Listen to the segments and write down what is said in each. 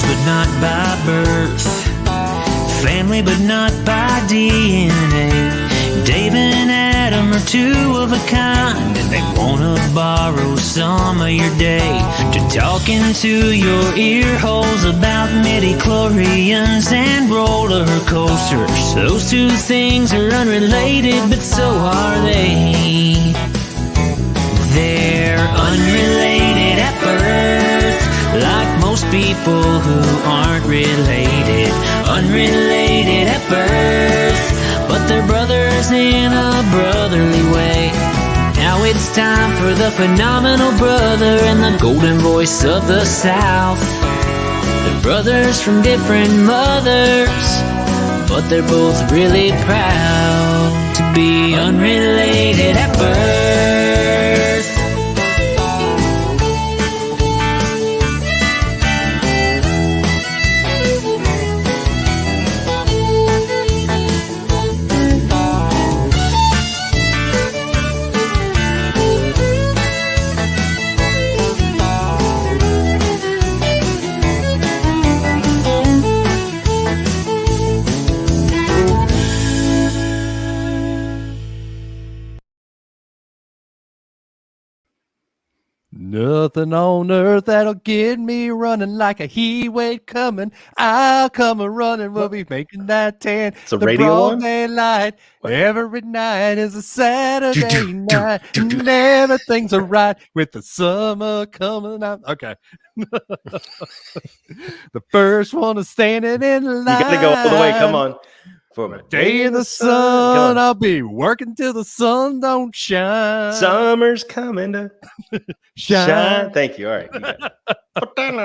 but not by birth. Family, but not by DNA. Dave and Adam are two of a kind, and they wanna borrow some of your day to talk into your ear holes about midi-chlorians and roller coasters. Those two things are unrelated, but so are they. They're unrelated at birth, like most people who aren't related. Unrelated at birth, but they're brothers in a brotherly way. Now it's time for the phenomenal brother and the golden voice of the South. They're brothers from different mothers, but they're both really proud to be unrelated at birth. Nothing on earth that'll get me running like a heat wave coming. I'll come a running. We'll be making that tan. It's a radio one? Daylight. Every night is a Saturday night. And everything's all right with the summer coming out. Okay. The first one is standing in line. You got to go all the way. Come on. For a day in the sun, I'll be working till the sun don't shine. Summer's coming to shine. Thank you. All right. Come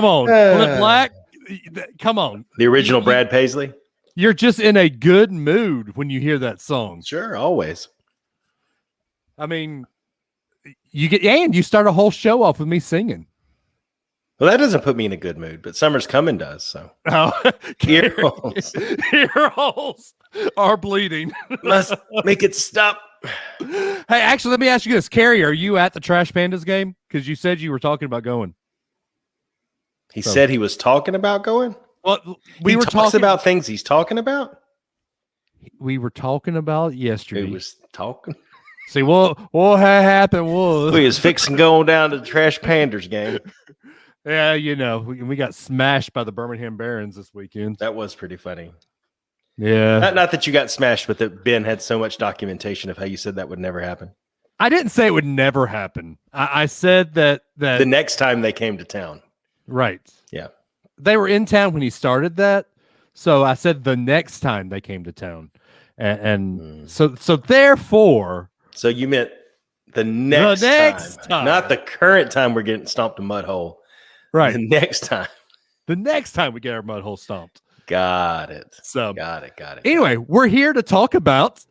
on, Flip Black. Come on. The original Brad Paisley. You're just in a good mood when you hear that song. Sure, always. I mean, you start a whole show off with me singing. Well, that doesn't put me in a good mood, but Summer's Coming does. So, ear holes. Ear holes are bleeding. Must make it stop. Hey, actually, let me ask you this, Carrie. Are you at the Trash Pandas game? Because you said you were talking about going. He said he was talking about going. Well, we were talking about things he's talking about. We were talking about yesterday. He was talking. See, what happened was we was fixing going down to the Trash Pandas game. Yeah, you know, we got smashed by the Birmingham Barons this weekend. That was pretty funny. Yeah. Not that you got smashed, but that Ben had so much documentation of how you said that would never happen. I didn't say it would never happen. I said that the next time they came to town. Right. Yeah. They were in town when he started that. So I said the next time they came to town. So therefore. So you meant the next time. Not the current time we're getting stomped a mud hole. Right. The next time. The next time we get our mud hole stomped. Got it. So got it. Anyway, we're here to talk about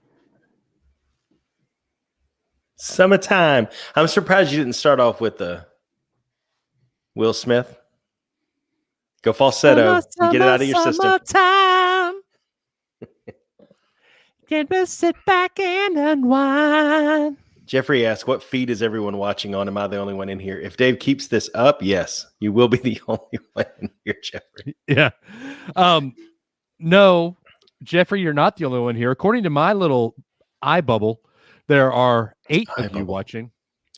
summertime. I'm surprised you didn't start off with the Will Smith. Go falsetto and get it out of your system. Summertime. Can we sit back and unwind? Jeffrey asks, what feed is everyone watching on? Am I the only one in here? If Dave keeps this up, yes, you will be the only one in here, Jeffrey. Yeah. No, Jeffrey, you're not the only one here. According to my little eye bubble, there are 8 of you watching.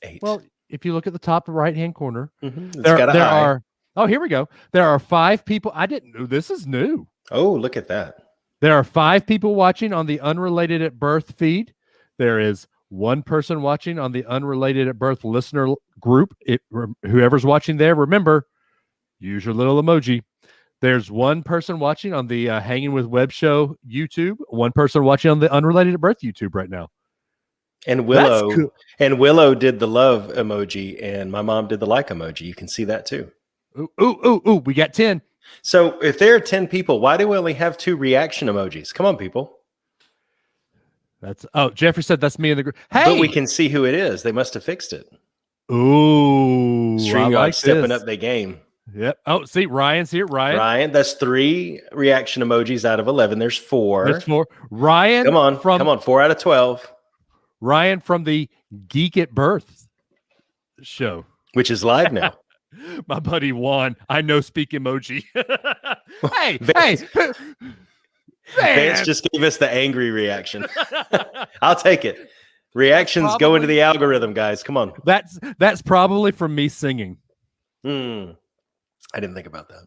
8. Well, if you look at the top right-hand corner, there are. Oh, here we go. There are 5 people. I didn't know this is new. Oh, look at that. There are 5 people watching on the Unrelated at Birth feed. There is 1 person watching on the Unrelated at Birth listener group. Whoever's watching there, remember, use your little emoji. There's 1 person watching on the Hanging with Web Show YouTube. 1 person watching on the Unrelated at Birth YouTube right now. And Willow did the love emoji, and my mom did the like emoji. You can see that too. Ooh! We got 10. So if there are 10 people, why do we only have 2 reaction emojis? Come on, people. Jeffrey said that's me in the group. Hey, but we can see who it is. They must have fixed it. Ooh, StreamYard stepping up their game. Yep. Oh, see, Ryan's here. Ryan, that's 3 reaction emojis out of 11. There's 4. There's 4. Ryan, come on, 4 out of 12. Ryan from the Geek at Birth show, which is live now. My buddy Juan, I know speak emoji. Hey, Vance, hey, Vance just gave us the angry reaction. I'll take it. Reactions go into the algorithm, guys. Come on. That's probably from me singing. I didn't think about that.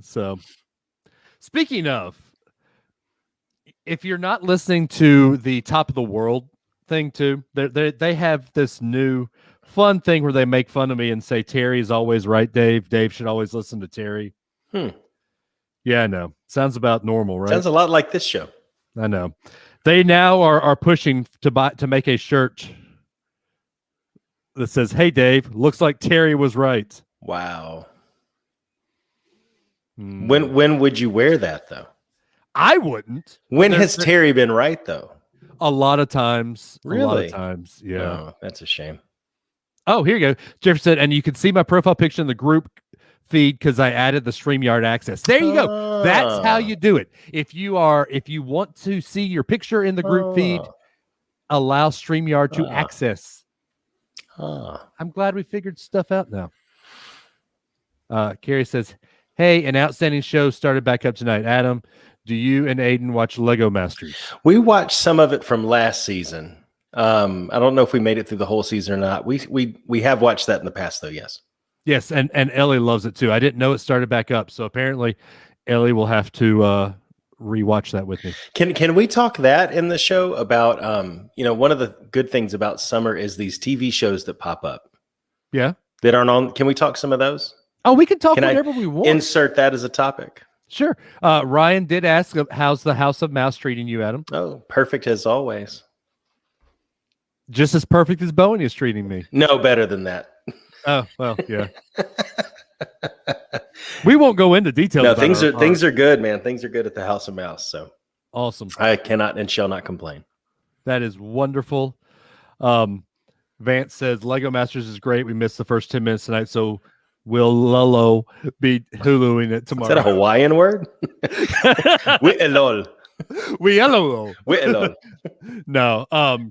So, speaking of, if you're not listening to the Top of the World thing too, they have this new fun thing where they make fun of me and say Terry is always right, Dave. Dave should always listen to Terry. Yeah, I know. Sounds about normal, right? Sounds a lot like this show. I know. They now are pushing to make a shirt that says, "Hey Dave, looks like Terry was right." Wow. When would you wear that though? I wouldn't. When has Terry been right though? A lot of times. Really? A lot of times. Yeah. Oh, that's a shame. Oh, here you go. Jefferson said, and you can see my profile picture in the group feed because I added the StreamYard access. There you go. That's how you do it. If you want to see your picture in the group feed, allow StreamYard to access. I'm glad we figured stuff out now. Carrie says, hey, an outstanding show started back up tonight. Adam, do you and Aiden watch Lego Masters? We watched some of it from last season. I don't know if we made it through the whole season or not. We have watched that in the past though, yes. Yes, and Ellie loves it too. I didn't know it started back up, so apparently Ellie will have to rewatch that with me. Can we talk that in the show about one of the good things about summer is these TV shows that pop up. Yeah. That aren't on. Can we talk some of those? Oh, we can talk whatever we want. Insert that as a topic. Sure. Ryan did ask, how's the House of Mouse treating you, Adam? Oh, perfect as always. Just as perfect as Boeing is treating me. No, better than that. Oh, well, yeah. We won't go into details. No, things are good, man. Things are good at the House of Mouse. So awesome. I cannot and shall not complain. That is wonderful. Vance says Lego Masters is great. We missed the first 10 minutes tonight, so will Lolo be Huluing it tomorrow? Is that a Hawaiian word? No.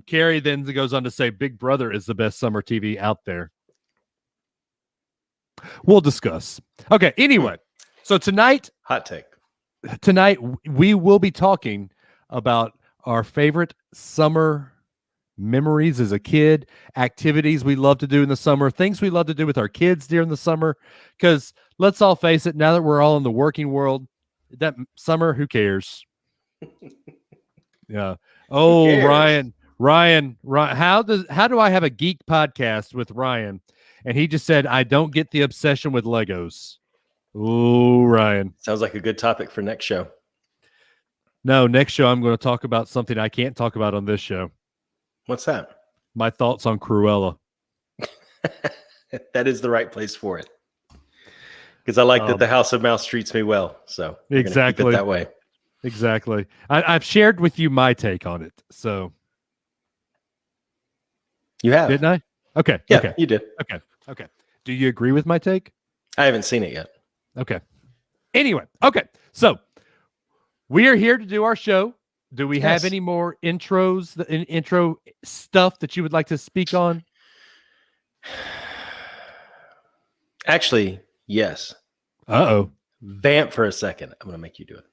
Carrie then goes on to say Big Brother is the best summer TV out there. We'll discuss. Okay, anyway. So tonight, hot take. Tonight we will be talking about our favorite summer memories as a kid, activities we love to do in the summer, things we love to do with our kids during the summer. Because let's all face it, now that we're all in the working world, that summer, who cares? Yeah. Oh, Ryan, how do I have a geek podcast with Ryan? And he just said, I don't get the obsession with Legos. Oh, Ryan. Sounds like a good topic for next show. No, next show I'm going to talk about something I can't talk about on this show. What's that? My thoughts on Cruella. That is the right place for it. Because I like that the House of Mouse treats me well. So exactly keep it that way. Exactly. I've shared with you my take on it. So you have, didn't I? Okay. Yeah, okay. You did. Okay. Do you agree with my take? I haven't seen it yet. Okay. Anyway. Okay. So we are here to do our show. Do we have any more intro stuff that you would like to speak on? Actually, yes. Uh-oh. Vamp for a second. I'm going to make you do it.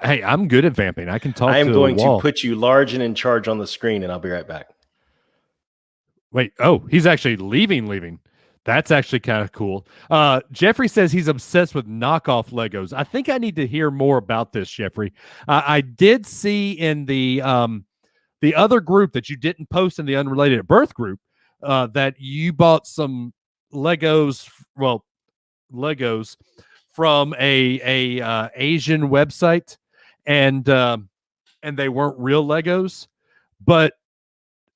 Hey, I'm good at vamping. I can talk. I am going to put you large and in charge on the screen, and I'll be right back. Wait. Oh, he's actually leaving. That's actually kind of cool. Jeffrey says he's obsessed with knockoff Legos. I think I need to hear more about this, Jeffrey. I did see in the other group that you didn't post in the Unrelated Birth group that you bought some Legos from a Asian website, and they weren't real Legos, but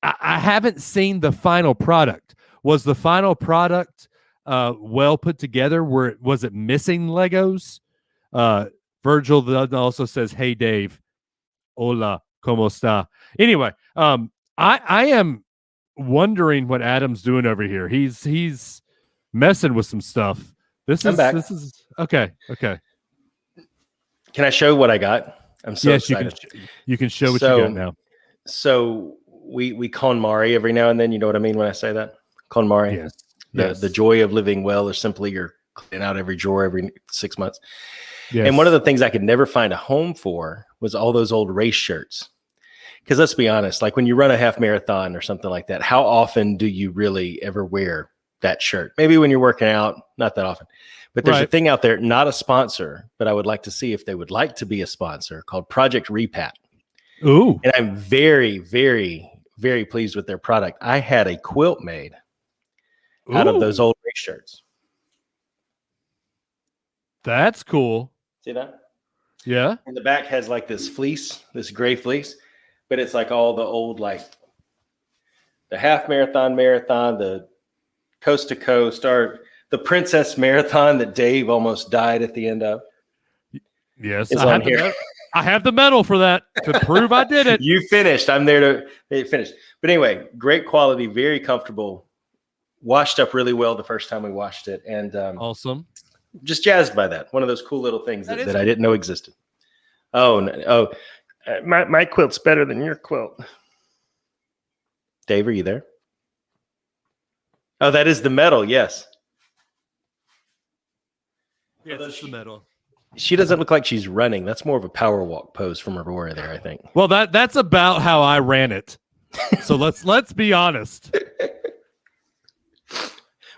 I haven't seen the final product. Was the final product well put together? Was it missing Legos? Virgil also says, "Hey Dave, hola, cómo está?" Anyway, I am wondering what Adam's doing over here. He's messing with some stuff. I'm back. This is okay. Okay. Can I show what I got? I'm so excited. You can show what you got now. So we KonMari every now and then. You know what I mean when I say that? KonMari. Yes. The joy of living well, or simply you're cleaning out every drawer every 6 months. Yes. And one of the things I could never find a home for was all those old race shirts. Because let's be honest, like when you run a half marathon or something like that, how often do you really ever wear that shirt? Maybe when you're working out, not that often. But there's a thing out there, not a sponsor, but I would like to see if they would like to be a sponsor, called Project Repat. Ooh. And I'm very, very, very pleased with their product. I had a quilt made out of those old race shirts. That's cool. See that? Yeah. And the back has like this fleece, this gray fleece, but it's like all the old, like the half marathon, the coast to coast, or the Princess Marathon that Dave almost died at the end of. Yes, I have the medal for that to prove I did it. You finished. I'm there to finish. But anyway, great quality, very comfortable, washed up really well the first time we washed it, and awesome. Just jazzed by that. One of those cool little things that I didn't know existed. My quilt's better than your quilt. Dave, are you there? Oh, that is the medal. Yes. Yeah, that's the medal. She doesn't look like she's running. That's more of a power walk pose from Aurora there, I think. Well, that's about how I ran it. So let's be honest.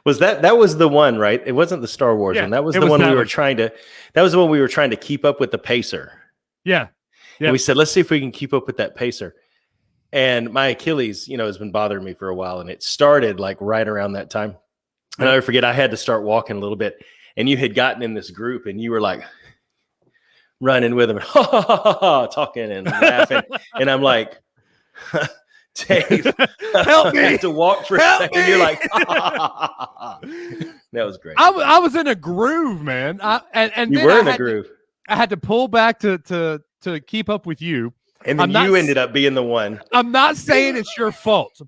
That was the one, right? It wasn't the Star Wars one. That was the one we were trying to keep up with the pacer. Yeah. And we said, let's see if we can keep up with that pacer. And my Achilles, has been bothering me for a while. And it started like right around that time. And I never forget, I had to start walking a little bit. And you had gotten in this group and you were like running with them, talking and laughing. And I'm like, Dave, help me. I have to walk for a second. You're like, that was great. I was in a groove, man. You were in a groove. I had to pull back to keep up with you. And then you ended up being the one. I'm not saying it's your fault.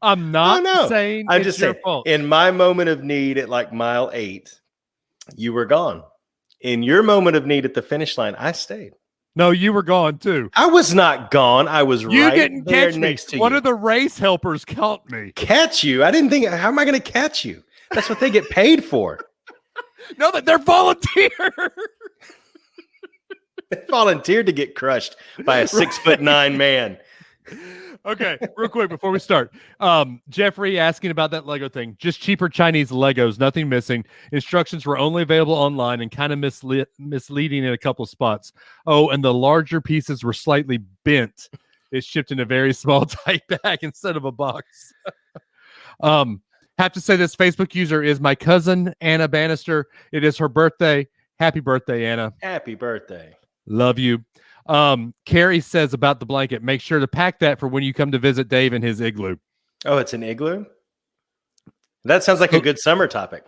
I'm not saying I'm it's just your saying, fault. In my moment of need at like mile 8, you were gone. In your moment of need at the finish line, I stayed. No, you were gone too. I was not gone. I was you right didn't there catch next to you. One of the race helpers caught me. Catch you? I didn't think, how am I going to catch you? That's what they get paid for. No, that they're volunteers. They volunteered to get crushed by a 6'9" man. Okay, real quick before we start. Jeffrey asking about that Lego thing. Just cheaper Chinese Legos, nothing missing. Instructions were only available online and kind of misleading in a couple of spots. Oh, and the larger pieces were slightly bent. It's shipped in a very small, tight bag instead of a box. Have to say this Facebook user is my cousin, Anna Bannister. It is her birthday. Happy birthday, Anna. Happy birthday. Love you. Carrie says about the blanket, make sure to pack that for when you come to visit Dave in his igloo. Oh, it's an igloo? That sounds like a good summer topic.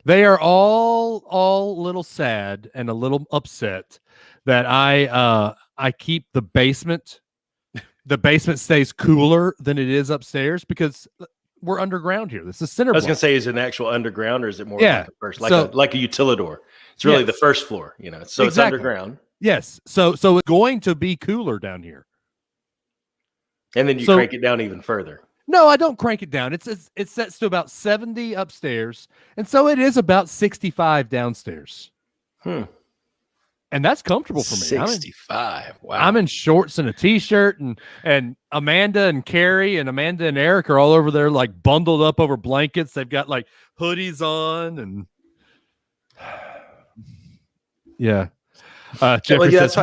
They are all a little sad and a little upset that I keep the basement. The basement stays cooler than it is upstairs because we're underground here. This is center. I was going to say, is it an actual underground or is it more like a first, like a utilidor? It's really the first floor, so it's underground. Yes. So it's going to be cooler down here. And then you crank it down even further. No, I don't crank it down. It sets to about 70 upstairs. And so it is about 65 downstairs. And that's comfortable for me. 65. Wow. I'm in shorts and a t-shirt and Amanda and Carrie and Amanda and Eric are all over there like bundled up over blankets. They've got like hoodies on and yeah. Jeffrey says,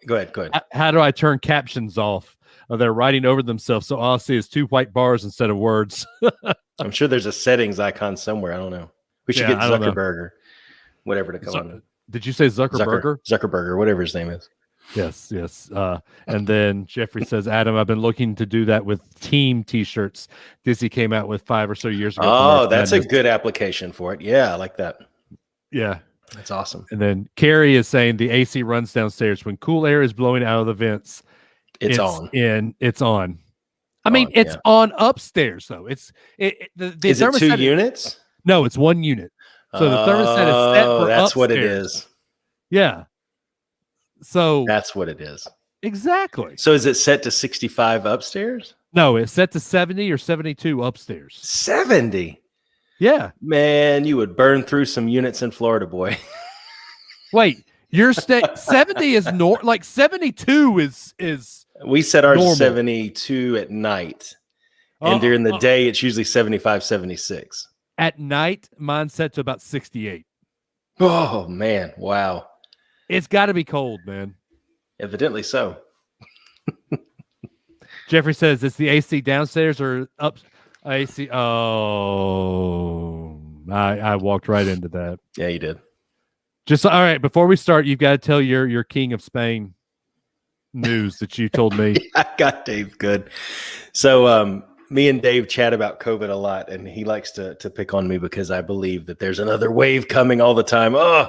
go ahead. How do I turn captions off? They're writing over themselves, so all I see is 2 white bars instead of words. I'm sure there's a settings icon somewhere. I don't know. We should get Zuckerberg or whatever to come on. Did you say Zuckerberg? Zuckerberg, whatever his name is. Yes. And then Jeffrey says, Adam, I've been looking to do that with team T-shirts. Disney came out with 5 or so years ago. Oh, that's a good application for it. Yeah, I like that. Yeah. That's awesome. And then Carrie is saying the AC runs downstairs. When cool air is blowing out of the vents, it's on. It's on. I mean, it's on upstairs, though. Is it 2 units? No, it's 1 unit. So the thermostat is set for that's upstairs. what it is. Yeah. So that's what it is. Exactly. So is it set to 65 upstairs? No, it's set to 70 or 72 upstairs. 70? Yeah. Man, you would burn through some units in Florida, boy. Wait, your 70 is like 72 is We set ours normal. at 72 at night. And during the day, it's usually 75, 76. At night, mine's set to about 68. Oh, man. Wow. It's got to be cold, man. Evidently so. Jeffrey says, it's the AC downstairs or up? AC. Oh, I walked right into that. Yeah, you did. Just all right. Before we start, you've got to tell your King of Spain news that you told me. I got Dave good. So, me and Dave chat about COVID a lot, and he likes to pick on me because I believe that there's another wave coming all the time. Oh,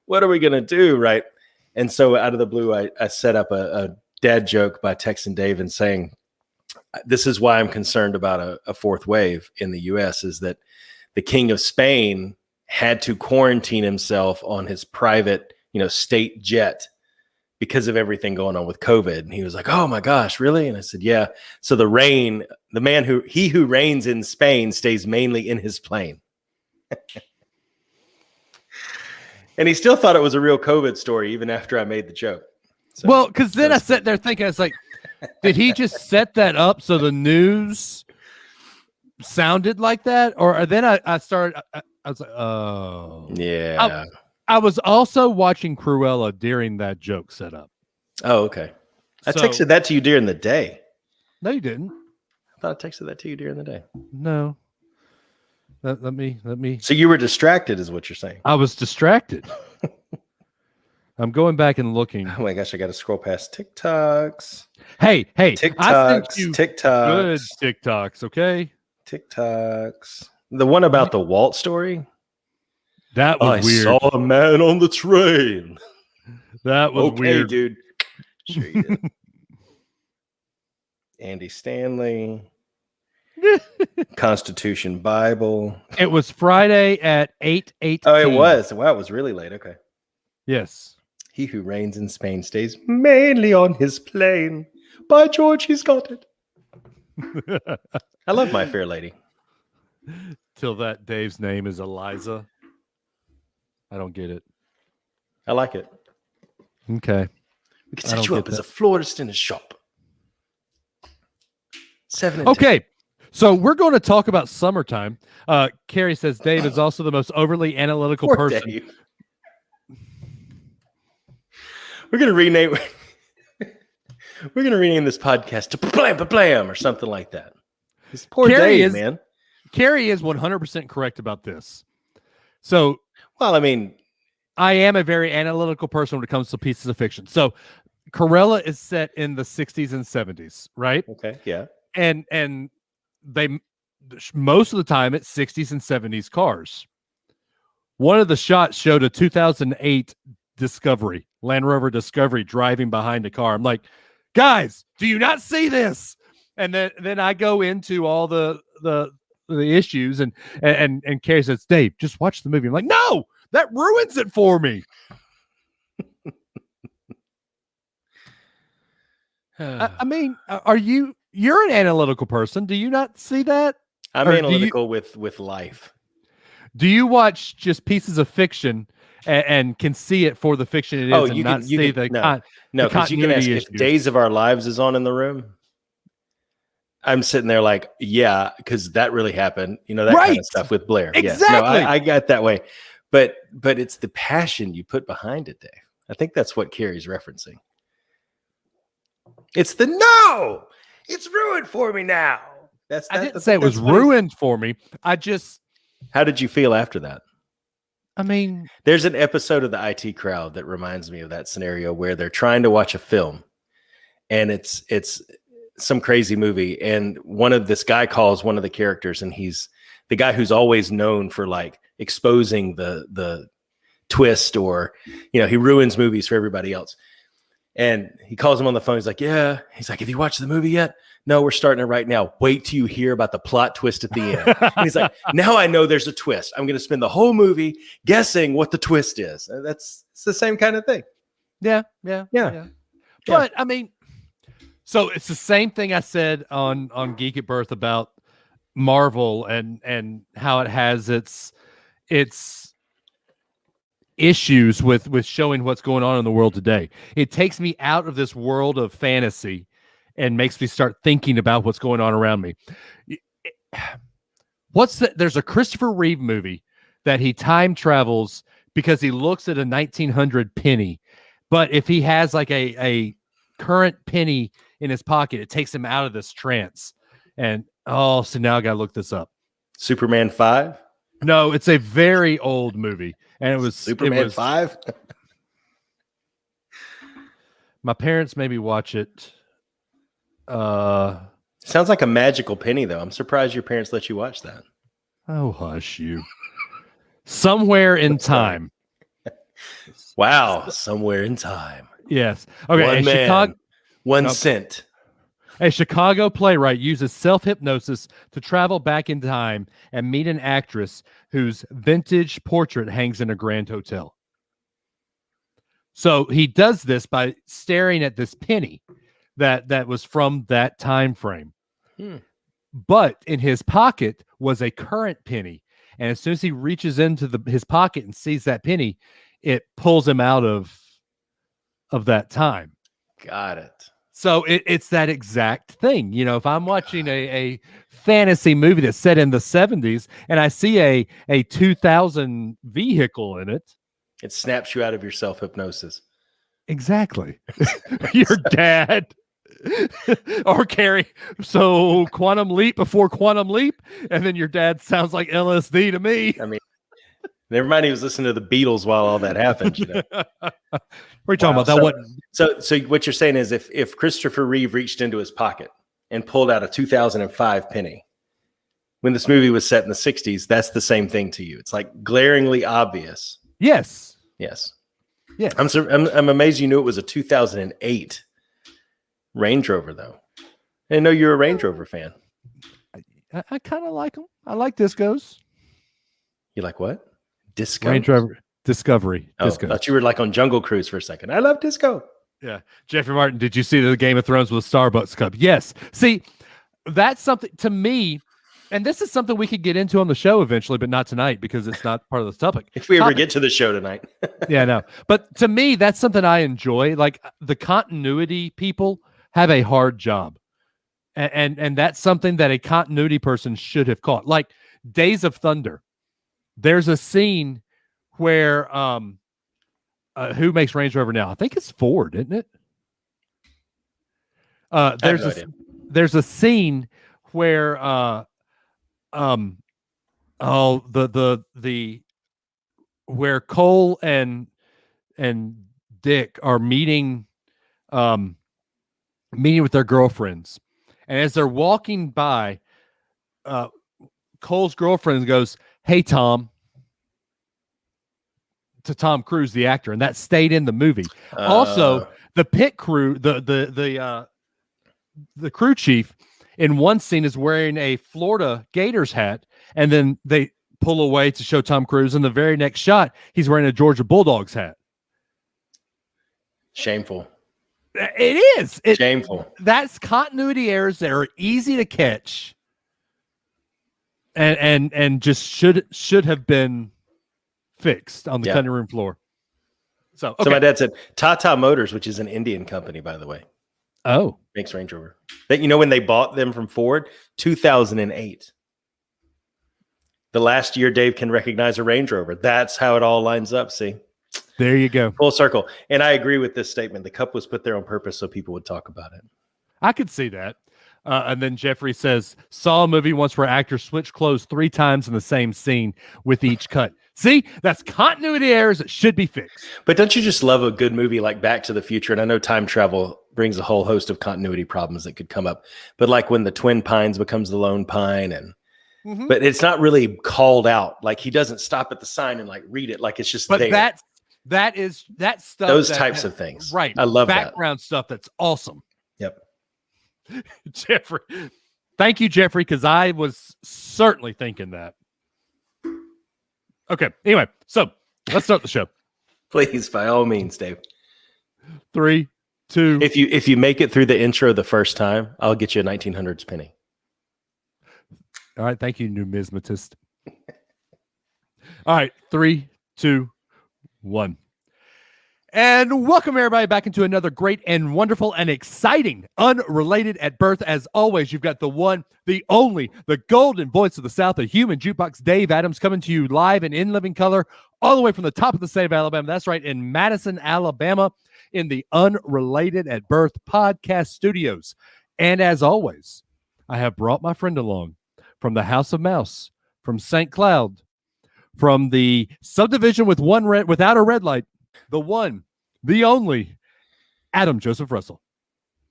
what are we going to do? Right. And so out of the blue, I set up a dad joke by texting Dave and saying, this is why I'm concerned about a fourth wave in the US, is that the King of Spain had to quarantine himself on his private, state jet because of everything going on with COVID. And he was like, oh my gosh, really? And I said, yeah. So the man who reigns in Spain stays mainly in his plane. And he still thought it was a real COVID story, even after I made the joke. So, well, because then I sat there thinking, it's like, did he just set that up so the news sounded like that? Or then I started, I was like, oh. Yeah. I was also watching Cruella during that joke setup. Oh, okay. I texted that to you during the day. No, you didn't. I thought I texted that to you during the day. No. Let me. So you were distracted, is what you're saying? I was distracted. I'm going back and looking. Oh my gosh, I got to scroll past TikToks. Hey, TikToks, I sent you TikToks, good TikToks, okay? TikToks. The one about the Walt story. That was weird. I saw a man on the train. That was weird, dude. Sure you did. Andy Stanley. Constitution Bible. It was Friday at 8:18. Oh, it was. Wow, it was really late. Okay. Yes. He who reigns in Spain stays mainly on his plane. By George, he's got it. I love My Fair Lady. Till that Dave's name is Eliza. I don't get it. I like it. Okay. We can set you up as a florist in a shop. 7 and okay. 10. So we're going to talk about summertime. Carrie says Dave is also the most overly analytical person. Dave. We're going to rename this podcast to Blam or something like that. This poor Dave, man. Carrie is 100% correct about this. So, well, I mean, I am a very analytical person when it comes to pieces of fiction. So, Cruella is set in the 60s and 70s, right? Okay, yeah. And they most of the time it's 60s and 70s cars. One of the shots showed a 2008 Land Rover Discovery driving behind a car. I'm like, guys, do you not see this? And then I go into all the issues and Carrie says, Dave, just watch the movie. I'm like, no, that ruins it for me. I mean, you're an analytical person. Do you not see that? I'm analytical with life. Do you watch just pieces of fiction and can see it for the fiction it is because you can ask if Days of Our Lives is on in the room. I'm sitting there like, yeah, because that really happened. That kind of stuff with Blair. Exactly. Yes. No, I got that way. But it's the passion you put behind it, Dave. I think that's what Carrie's referencing. It's it's ruined for me now. I didn't say it was ruined for me. How did you feel after that? I mean, there's an episode of the IT Crowd that reminds me of that scenario where they're trying to watch a film and it's some crazy movie. And this guy calls one of the characters, and he's the guy who's always known for like exposing the twist, or, he ruins movies for everybody else. And he calls him on the phone. He's like, yeah. He's like, have you watched the movie yet? No, we're starting it right now. Wait till you hear about the plot twist at the end. And he's like, now I know there's a twist. I'm going to spend the whole movie guessing what the twist is. And it's the same kind of thing. Yeah. But I mean, so it's the same thing I said on Geek at Birth about Marvel and how it has its issues with showing what's going on in the world today. It takes me out of this world of fantasy and makes me start thinking about what's going on around me. There's a Christopher Reeve movie that he time travels because he looks at a 1900 penny, but if he has like a current penny in his pocket, it takes him out of this trance. And so now I gotta look this up. Superman 5? No, it's a very old movie, and it was Superman 5. My parents made me watch it. Sounds like a magical penny, though. I'm surprised your parents let you watch that. Oh, hush you. Somewhere in Time. Wow, Somewhere in Time. Yes. Okay. One man, Chicago, 1 cent. A Chicago playwright uses self-hypnosis to travel back in time and meet an actress whose vintage portrait hangs in a grand hotel. So he does this by staring at this penny that was from that time frame. But in his pocket was a current penny. And as soon as he reaches into his pocket and sees that penny, it pulls him out of that time. Got it. So it's that exact thing. You know, if I'm watching a fantasy movie that's set in the 70s and I see a 2000 vehicle in it, it snaps you out of your self-hypnosis. Exactly. Your dad or Carrie. So Quantum Leap before Quantum Leap, and then your dad sounds like LSD to me. I mean, never mind, he was listening to the Beatles while all that happened. You know? We're talking about that. So what you're saying is if Christopher Reeve reached into his pocket and pulled out a 2005 penny when this movie was set in the 60s, that's the same thing to you. It's like glaringly obvious. Yes. Yes. Yes. I'm amazed you knew it was a 2008 Range Rover, though. I didn't know you're a Range Rover fan. I kind of like them. I like Discos. You like what? Disco? Range Rover Discovery. Oh, Disco. I thought you were like on Jungle Cruise for a second. I love disco. Yeah. Jeffrey Martin, did you see the Game of Thrones with Starbucks cup? Yes. See, that's something to me, and this is something we could get into on the show eventually, but not tonight because it's not part of the topic. If we ever get to the show tonight. Yeah, no. But to me, that's something I enjoy. Like the continuity people have a hard job. And that's something that a continuity person should have caught. Like Days of Thunder. There's a scene where who makes Range Rover now? I think it's Ford, isn't it? There's a scene where where Cole and Dick are meeting with their girlfriends, and as they're walking by, Cole's girlfriend goes, "Hey Tom," to Tom Cruise, the actor, and that stayed in the movie. Also, the pit crew, the crew chief in one scene is wearing a Florida Gators hat, and then they pull away to show Tom Cruise. In the very next shot, he's wearing a Georgia Bulldogs hat. Shameful. It is. Shameful. That's continuity errors that are easy to catch, and just should have been fixed on the cutting room floor. So my dad said Tata Motors, which is an Indian company, by the way. Oh, makes Range Rover. That when they bought them from Ford, 2008. The last year Dave can recognize a Range Rover. That's how it all lines up. See, there you go, full circle. And I agree with this statement. The cup was put there on purpose so people would talk about it. I could see that. And then Jeffrey says, saw a movie once where actors switch clothes 3 times in the same scene with each cut. See, that's continuity errors that should be fixed. But don't you just love a good movie like Back to the Future? And I know time travel brings a whole host of continuity problems that could come up. But like when the Twin Pines becomes the Lone Pine, and but it's not really called out. Like he doesn't stop at the sign and like read it. Like it's just there. That stuff. Those types of things. Right. I love background stuff. That's awesome. Yep. Jeffrey. Thank you, Jeffrey, because I was certainly thinking that. Okay. Anyway, so let's start the show. Please, by all means, Dave. 3, 2. If you make it through the intro the first time, I'll get you a 1900s penny. All right. Thank you, numismatist. All right. 3, 2, 1. And welcome everybody back into another great and wonderful and exciting Unrelated at Birth. As always, you've got the one, the only, the golden voice of the South, the human jukebox, Dave Adams, coming to you live and in living color all the way from the top of the state of Alabama. That's right, in Madison, Alabama, in the Unrelated at Birth podcast studios. And as always, I have brought my friend along from the House of Mouse, from St. Cloud, from the subdivision with without a red light, the one, the only, Adam Joseph Russell.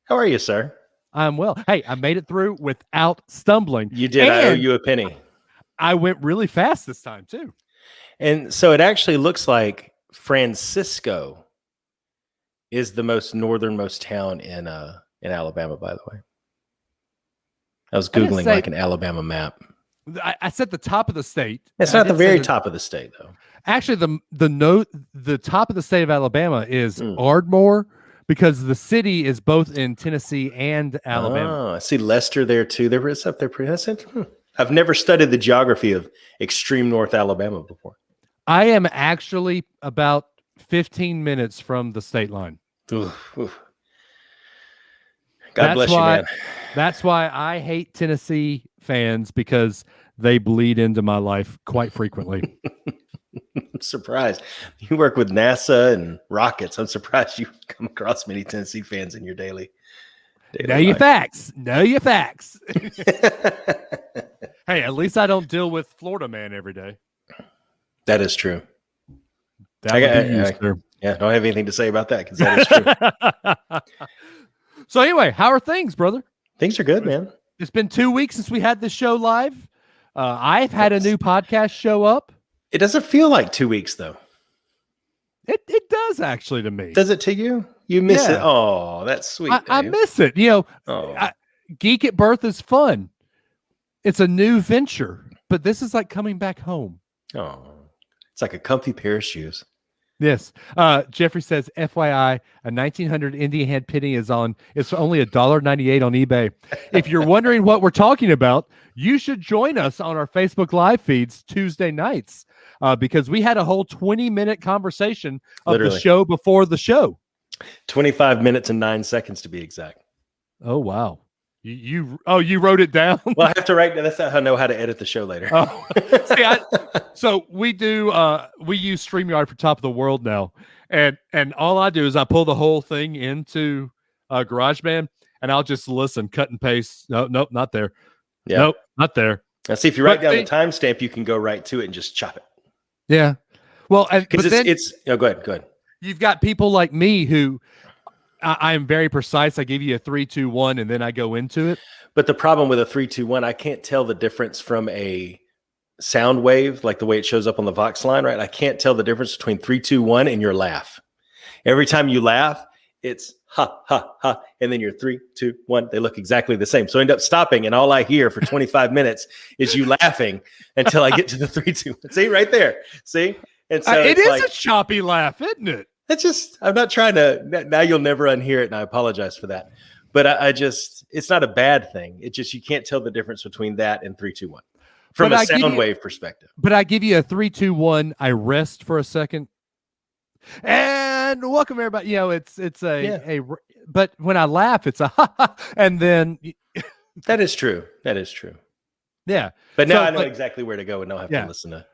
How are you, sir? I'm well. Hey, I made it through without stumbling. You did. I owe you a penny. I went really fast this time, too. And so it actually looks like Francisco is the most northernmost town in Alabama, by the way. I was Googling like an Alabama map. I said the top of the state. It's not the very top of the state, though. Actually, the top of the state of Alabama is Ardmore, because the city is both in Tennessee and Alabama. Oh, I see Leicester there too. There is up there. I've never studied the geography of extreme North Alabama before. I am actually about 15 minutes from the state line. Oof. God bless you, man. That's why I hate Tennessee fans, because they bleed into my life quite frequently. I'm surprised. You work with NASA and rockets. I'm surprised you come across many Tennessee fans in your daily Know your facts. Know your facts. Hey, at least I don't deal with Florida man every day. That is true. Yeah, don't have anything to say about that, because that is true. So anyway, how are things, brother? Things are good, man. It's been 2 weeks since we had this show live. I've had a new podcast show up. It doesn't feel like 2 weeks, though. It does, actually, to me. Does it to you? You miss it? Oh, that's sweet. I miss it. Geek at Birth is fun. It's a new venture, but this is like coming back home. Oh, it's like a comfy pair of shoes. Yes. Jeffrey says, FYI, a 1900 Indian head penny is on. It's only $1.98 on eBay. If you're wondering what we're talking about, you should join us on our Facebook live feeds Tuesday nights, because we had a whole 20-minute conversation of the show before the show. 25 minutes and 9 seconds to be exact. Oh, wow. You wrote it down? Well, I have to write. That's how I know how to edit the show later. Oh. So we use StreamYard for Top of the World now, and all I do is I pull the whole thing into GarageBand, and I'll just listen, cut and paste. Nope, not there. Yeah. Nope, not there. Now, see, if you write down the timestamp, you can go right to it and just chop it. Yeah. Well, because it's go ahead. You've got people like me who I am very precise. I give you a 3, 2, 1, and then I go into it. But the problem with a 3, 2, 1, I can't tell the difference from a sound wave, like the way it shows up on the Vox line, right? I can't tell the difference between 3, 2, 1 and your laugh. Every time you laugh, it's ha, ha, ha. And then your 3, 2, 1, they look exactly the same. So I end up stopping, and all I hear for 25 minutes is you laughing until I get to the 3, 2, 1. See, right there. See? And so it is a choppy laugh, isn't it? It's just, I'm not trying to, now you'll never unhear it, and I apologize for that. But I just, it's not a bad thing. It's just, you can't tell the difference between that and 3, 2, 1 from a sound wave perspective. But I give you a 3, 2, 1. I rest for a second. And welcome everybody. But when I laugh, it's a ha ha. And then. That is true. Yeah. But now I know exactly where to go, and I'll have to listen to.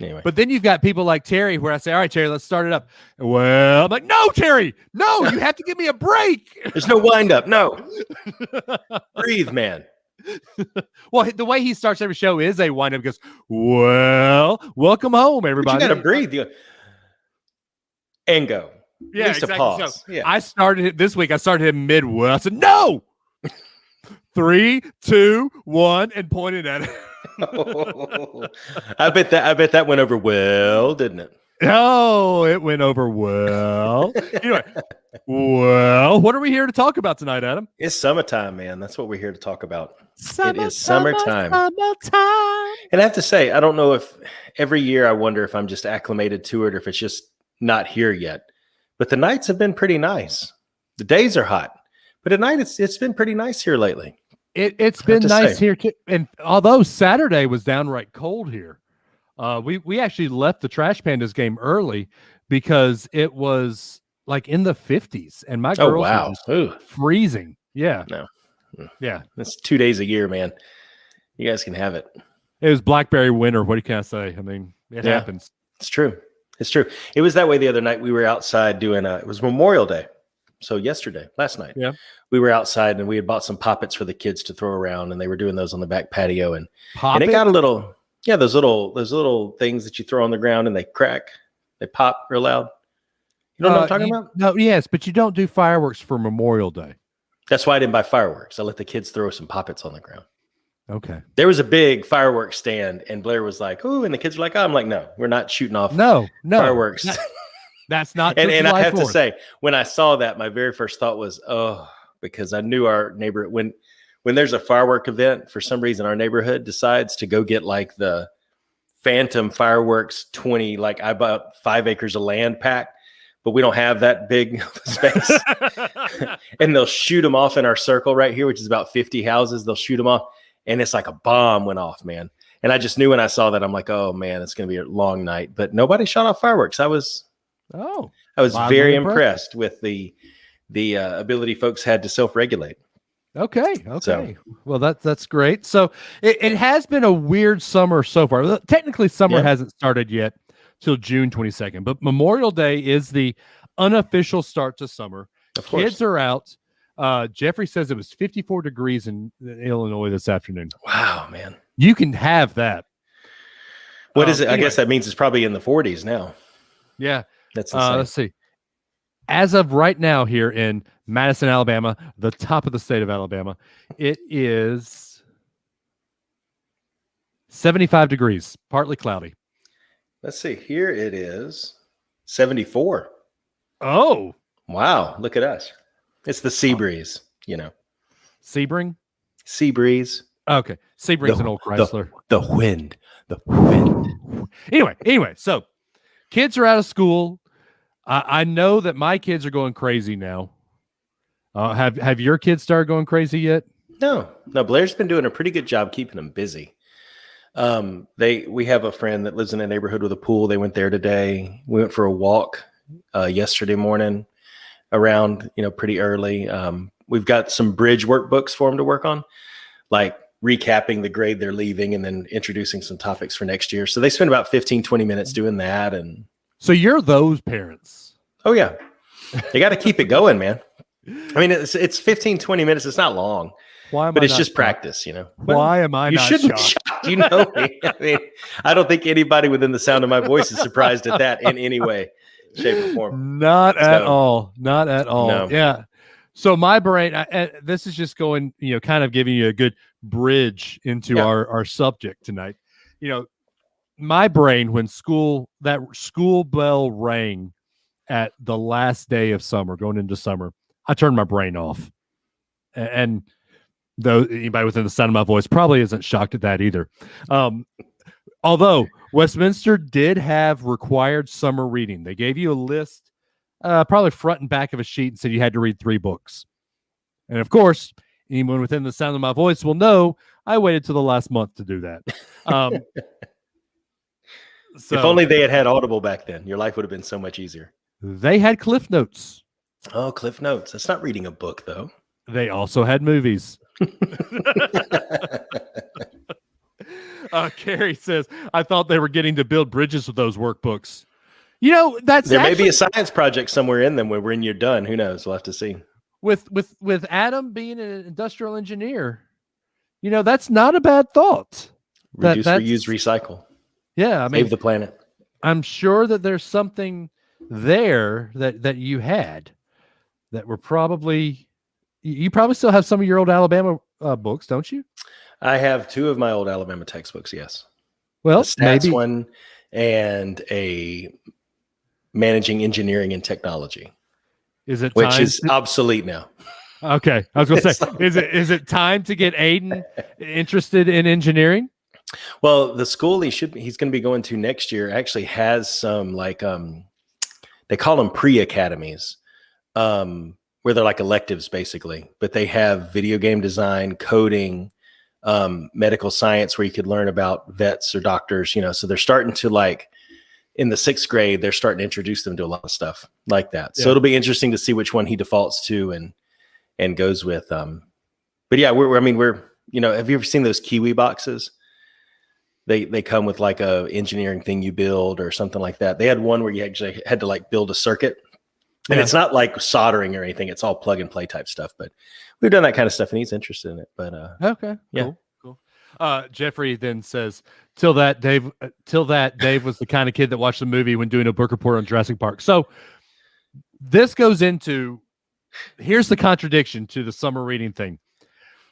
Anyway. But then you've got people like Terry, where I say, all right, Terry, let's start it up. Well, I'm like, no, Terry, no, you have to give me a break. There's no wind up. No. Breathe, man. Well, the way he starts every show is a wind up. He goes, well, welcome home, everybody. But you got to breathe. And go. Yeah, exactly. Pause. So I started it this week. I started him midway. I said, no. 3, 2, 1, and pointed at it. I bet that went over well, didn't it? Oh, it went over well. Anyway, what are we here to talk about tonight, Adam? It's summertime, man. That's what we're here to talk about. It is summertime. And I have to say, I don't know if every year I wonder if I'm just acclimated to it or if it's just not here yet. But the nights have been pretty nice. The days are hot, but at night it's been pretty nice here lately. It's been nice here too. And although Saturday was downright cold here, we actually left the Trash Pandas game early because it was like in the 50s, and my girls were just freezing. Yeah, no, yeah, that's 2 days a year, man. You guys can have it. It was blackberry winter. What can I say? I mean, it happens. It's true. It's true. It was that way the other night. We were outside doing it was Memorial Day. So last night, we were outside and we had bought some poppets for the kids to throw around, and they were doing those on the back patio, and it got a little, those little things that you throw on the ground and they crack, they pop real loud. You know what I'm talking about? No, yes, but you don't do fireworks for Memorial Day. That's why I didn't buy fireworks. I let the kids throw some poppets on the ground. Okay. There was a big fireworks stand, and Blair was like, "Ooh," and the kids were like, "Oh," I'm like, "No, we're not shooting off fireworks." That's not. and I have to say, when I saw that, my very first thought was, "Oh," because I knew our neighbor when there's a firework event, for some reason, our neighborhood decides to go get like the Phantom fireworks 20. Like I bought 5 acres of land pack, but we don't have that big space, and they'll shoot them off in our circle right here, which is about 50 houses. They'll shoot them off. And it's like a bomb went off, man. And I just knew when I saw that, I'm like, oh man, it's going to be a long night. But nobody shot off fireworks. I was very impressed with the ability folks had to self-regulate. Okay. So, well, that's great. So it has been a weird summer so far. Technically, summer hasn't started yet till June 22nd, but Memorial Day is the unofficial start to summer. Of course. Kids are out. Jeffrey says it was 54 degrees in Illinois this afternoon. Wow, man. You can have that. What is it? Anyway, I guess that means it's probably in the 40s now. Yeah. That's insane. Let's see. As of right now here in Madison, Alabama, the top of the state of Alabama, it is 75 degrees, partly cloudy. Let's see. Here it is 74. Oh. Wow. Look at us. It's the sea breeze, you know. Sebring? Sea breeze. Okay. Sebring's an old Chrysler. The wind. The wind. Anyway, so kids are out of school. I know that my kids are going crazy now. Have your kids started going crazy yet? No. Blair's been doing a pretty good job keeping them busy. We have a friend that lives in a neighborhood with a pool. They went there today. We went for a walk yesterday morning around, pretty early. We've got some bridge workbooks for them to work on, like recapping the grade they're leaving and then introducing some topics for next year. So they spend about 15-20 minutes doing that. And so you're those parents. Oh yeah. They got to keep it going, man. I mean, it's 15-20 minutes. It's not long. But it's just practice, Why am I not shocked? You know me. I mean, I don't think anybody within the sound of my voice is surprised at that in any way, shape, or form. Not at all. No. Yeah. So my brain, this is just going, kind of giving you a good bridge into our subject tonight. My brain, when that school bell rang at the last day of summer, going into summer, I turned my brain off. And though anybody within the sound of my voice probably isn't shocked at that either. Although Westminster did have required summer reading. They gave you a list, probably front and back of a sheet, and said you had to read 3 books. And of course, anyone within the sound of my voice will know I waited till the last month to do that. So, if only they had Audible back then, your life would have been so much easier. They had Cliff Notes. Oh, Cliff Notes. That's not reading a book, though. They also had movies. Carrie says, I thought they were getting to build bridges with those workbooks. There may be a science project somewhere in them when you're done. Who knows? We'll have to see. With Adam being an industrial engineer, that's not a bad thought. Reduce, reuse, recycle. Yeah, save the planet. I'm sure that there's something there that you had that were probably. You probably still have some of your old Alabama books, don't you? I have 2 of my old Alabama textbooks, yes. Well, a stats one and a managing engineering and technology. Which is obsolete now. Okay. I was going to say, is it time to get Aiden interested in engineering? Well, the school he's going to be going to next year actually has some they call them pre-academies. where they're like electives basically, but they have video game design, coding, medical science, where you could learn about vets or doctors, so they're starting to, like, in the 6th grade, they're starting to introduce them to a lot of stuff like that. So it'll be interesting to see which one he defaults to and goes with. But yeah, we're have you ever seen those Kiwi boxes? They come with like a engineering thing you build or something like that. They had one where you actually had to like build a circuit, and it's not like soldering or anything. It's all plug and play type stuff, but we've done that kind of stuff and he's interested in it. But okay, yeah. Cool. Jeffrey then says, till that Dave was the kind of kid that watched the movie when doing a book report on Jurassic Park. So this goes into, here's the contradiction to the summer reading thing.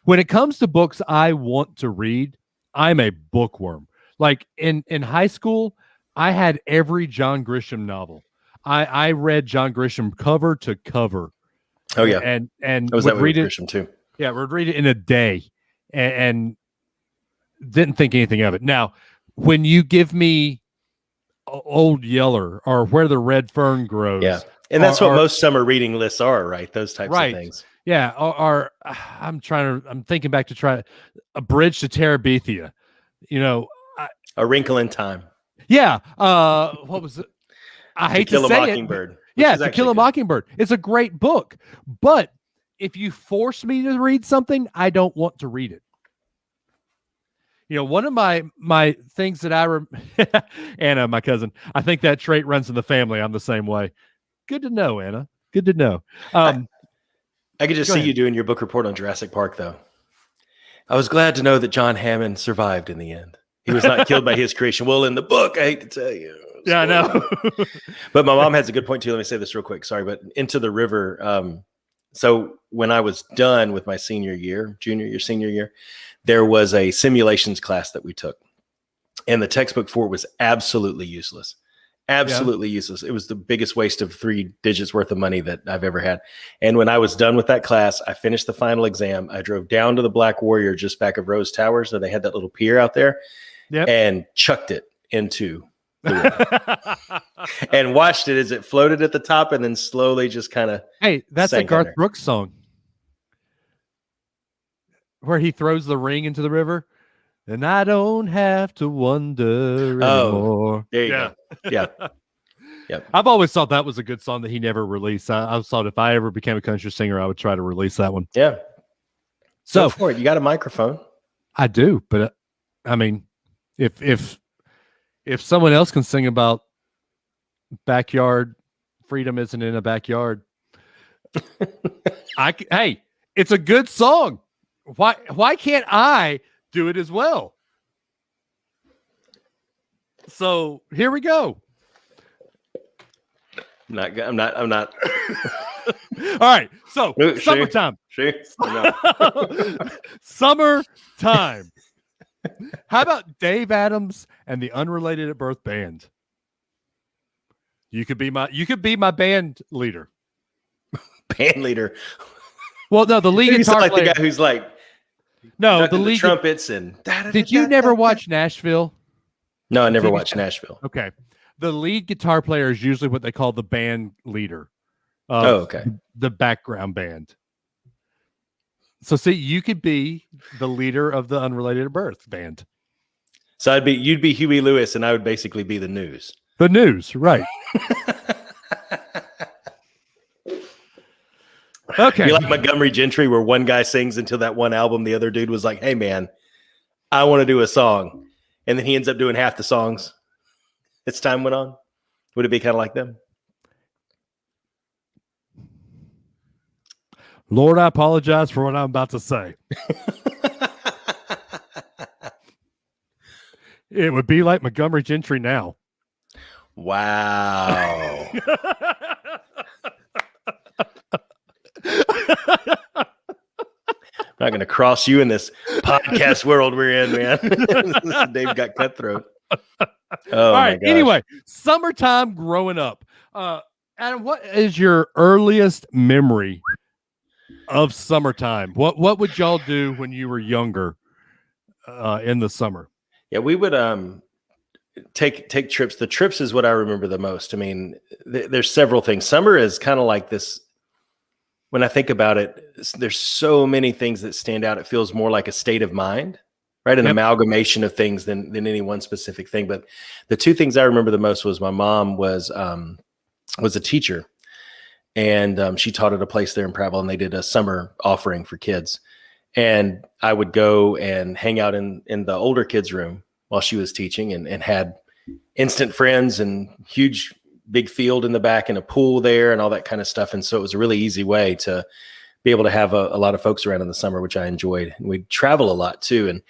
When it comes to books I want to read, I'm a bookworm. Like in high school, I had every John Grisham novel. I read John Grisham cover to cover. Oh yeah. And I was that way with Grisham too. Yeah, we'd read it in a day and didn't think anything of it. Now, when you give me Old Yeller or Where the Red Fern Grows. Yeah. And that's what most summer reading lists are, right? Those types of things. Yeah. Or I'm thinking back to try A Bridge to Terabithia. A Wrinkle in Time. Yeah. What was it? I hate to say it. To Kill a Mockingbird. Yeah, To Kill a Mockingbird. It's a great book. But if you force me to read something, I don't want to read it. One of my things that Anna, my cousin, I think that trait runs in the family. I'm the same way. Good to know, Anna. Good to know. I could just see you doing your book report on Jurassic Park, though. I was glad to know that John Hammond survived in the end. He was not killed by his creation. Well, in the book, I hate to tell you. Yeah, I know. But my mom has a good point too. Let me say this real quick. Sorry, but Into the River. So when I was done with my senior year, there was a simulations class that we took, and the textbook for it was absolutely useless. Absolutely useless. It was the biggest waste of 3 digits worth of money that I've ever had. And when I was done with that class, I finished the final exam. I drove down to the Black Warrior just back of Rose Towers. So they had that little pier out there, and chucked it into the water and watched it as it floated at the top and then slowly just kind of. Hey, that's a Garth Brooks song where he throws the ring into the river. And I don't have to wonder anymore. There you go. Yeah. Yep. I've always thought that was a good song that he never released. I thought if I ever became a country singer, I would try to release that one. Yeah. So go for it. You got a microphone. I do, but I mean, if someone else can sing about backyard freedom isn't in a backyard, hey, it's a good song. Why can't I do it as well? So here we go. I'm not. All right. So summertime. Summertime. How about Dave Adams and the Unrelated at Birth band? You could be my band leader. Band leader. Well, no, the lead guitar like player. The guy who's like, no, the lead trumpets and. Did you never watch Nashville? No, I never watched Nashville. Okay, the lead guitar player is usually what they call the band leader. Okay. The background band. So see, you could be the leader of the Unrelated at Birth band. So you'd be Huey Lewis, and I would basically be the news. The news, right? Okay. You like Montgomery Gentry, where one guy sings until that one album, the other dude was like, "Hey, man, I want to do a song," and then he ends up doing half the songs as time went on. Would it be kind of like them? Lord, I apologize for what I'm about to say. It would be like Montgomery Gentry now. Wow. I'm not going to cross you in this podcast world we're in, man. Dave got cutthroat. All right. Anyway, summertime growing up. Adam, what is your earliest memory of summertime? What would y'all do when you were younger in the summer? Yeah, we would take trips. The trips is what I remember the most. I mean, there's several things. Summer is kind of like this. when I think about it, there's so many things that stand out. It feels more like a state of mind, right? An amalgamation of things than any one specific thing. But the two things I remember the most was my mom was a teacher, and she taught at a place there in Prattville, and they did a summer offering for kids. And I would go and hang out in the older kids' room while she was teaching, and had instant friends and huge big field in the back and a pool there and all that kind of stuff. And so it was a really easy way to be able to have a lot of folks around in the summer, which I enjoyed. And we'd travel a lot too. And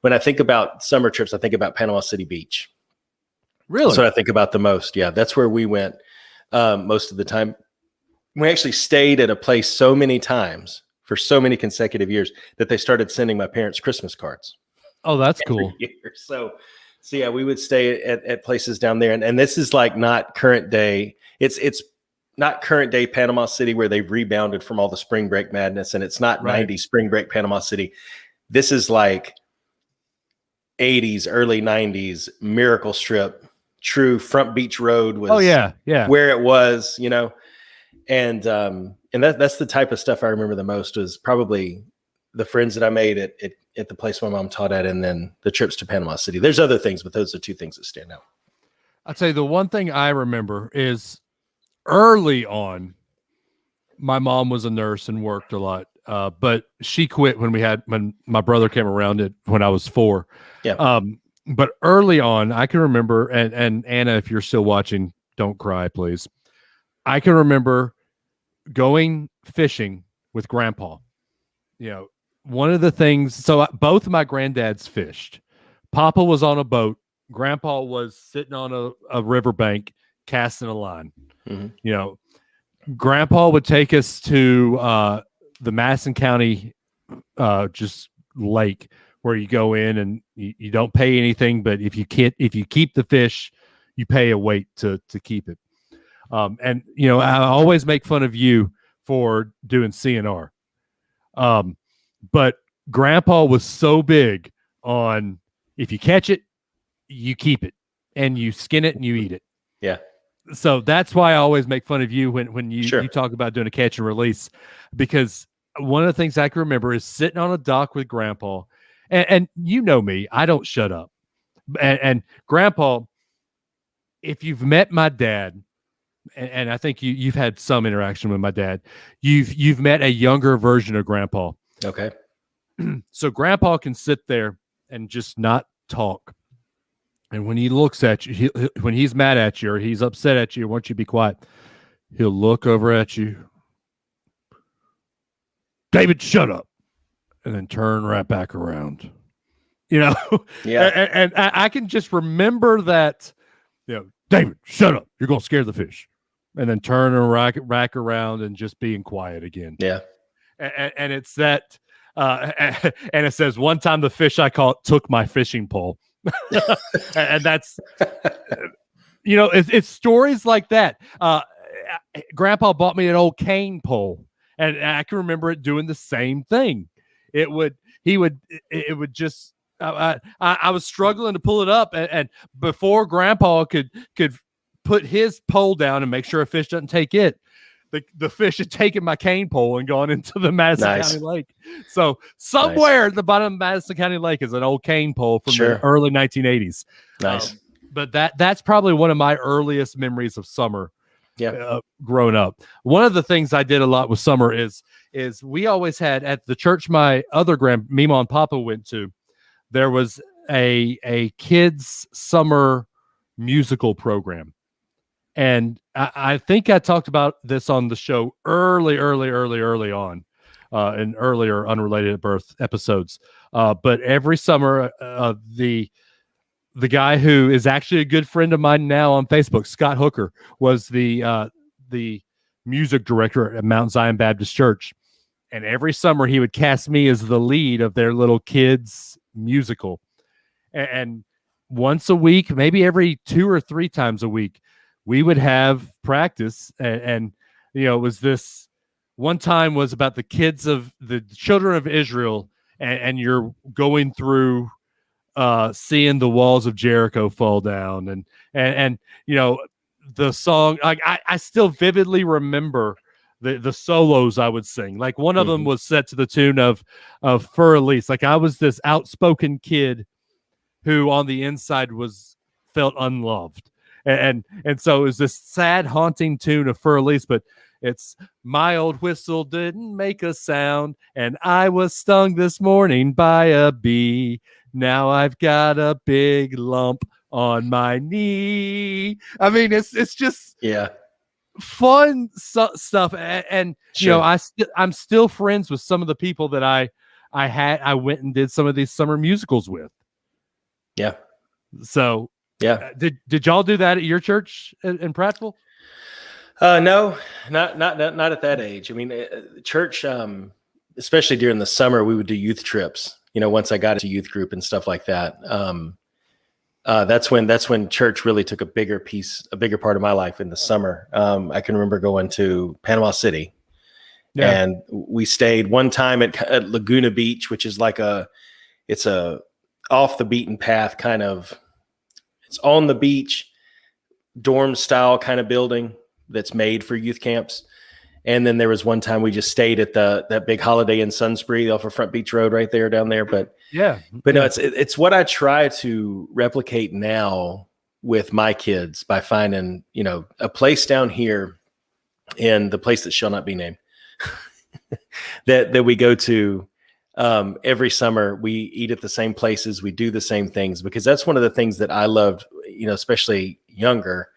when I think about summer trips, I think about Panama City Beach. Really? That's what I think about the most. Yeah, that's where we went most of the time. We actually stayed at a place so many times for so many consecutive years that they started sending my parents Christmas cards. Oh, that's cool. So yeah, we would stay at places down there. And this is like not current day. It's not current day Panama City where they've rebounded from all the spring break madness. And it's not 90s spring break Panama City. This is like 80s, early 90s Miracle Strip. True Front Beach Road was where it was, you know. And that's the type of stuff I remember the most, was probably the friends that I made at the place my mom taught at, and then the trips to Panama City. There's other things, but those are two things that stand out. I'd say the one thing I remember is early on, my mom was a nurse and worked a lot, but she quit when my brother came around when I was 4. Yeah. But early on, I can remember, and Anna, if you're still watching, don't cry, please. I can remember going fishing with Grandpa. You know, one of the things, so both of my granddads fished. Papa was on a boat. Grandpa was sitting on a riverbank casting a line. Mm-hmm. You know, Grandpa would take us to the Madison County just lake, where you go in and you don't pay anything, but if you keep the fish, you pay a weight to keep it. And you know, I always make fun of you for doing CNR. But Grandpa was so big on, if you catch it, you keep it, and you skin it and you eat it. Yeah. So that's why I always make fun of you when you talk about doing a catch and release, because one of the things I can remember is sitting on a dock with Grandpa, and you know me, I don't shut up. And Grandpa, if you've met my dad, and I think you've had some interaction with my dad, you've met a younger version of Grandpa. Okay. So Grandpa can sit there and just not talk. And when he looks at you, when he's mad at you or he's upset at you, wants you to be quiet, he'll look over at you. David, shut up. And then turn right back around. You know? Yeah. And I can just remember that, you know, David, shut up. You're going to scare the fish. And then turn and rack around and just being quiet again. Yeah. And it's that, and it says, one time the fish I caught took my fishing pole. And that's, you know, it's stories like that. Grandpa bought me an old cane pole, and I can remember it doing the same thing. It would just, I was struggling to pull it up, and before Grandpa could put his pole down and make sure a fish doesn't take it, the fish had taken my cane pole and gone into the Madison County Lake. So somewhere at the bottom of Madison County Lake is an old cane pole from the early 1980s. Nice. But that's probably one of my earliest memories of summer. Growing up. One of the things I did a lot with summer is we always had at the church my other Mima and Papa went to, there was a kids summer musical program. And I think I talked about this on the show early on in earlier Unrelated at Birth episodes. But every summer, the guy who is actually a good friend of mine now on Facebook, Scott Hooker, was the music director at Mount Zion Baptist Church. And every summer he would cast me as the lead of their little kids musical. And once a week, maybe every 2 or 3 times a week, we would have practice. And you know, it was this one time was about the children of Israel, and you're going through seeing the walls of Jericho fall down, and you know, the song, like I still vividly remember the solos I would sing. Like one of them was set to the tune of Fur Elise. Like I was this outspoken kid who on the inside felt unloved. And so it was this sad, haunting tune of Fur Elise, but it's my old whistle didn't make a sound, and I was stung this morning by a bee. Now I've got a big lump on my knee. I mean, it's just fun stuff. And you know, I'm still friends with some of the people that I went and did some of these summer musicals with. Yeah. So did y'all do that at your church in Prattville? No, not at that age. I mean, church, especially during the summer, we would do youth trips. You know, once I got into youth group and stuff like that, that's when church really took a bigger part of my life in the summer. I can remember going to Panama City, and we stayed one time at Laguna Beach, which is like it's a off the beaten path kind of. It's on the beach, dorm style kind of building that's made for youth camps. And then there was one time we just stayed at that big Holiday Inn Sunspree off of Front Beach Road right there down there. But no, it's what I try to replicate now with my kids by finding, you know, a place down here in the place that shall not be named that we go to every summer. We eat at the same places. We do the same things, because that's one of the things that I loved, you know, especially younger,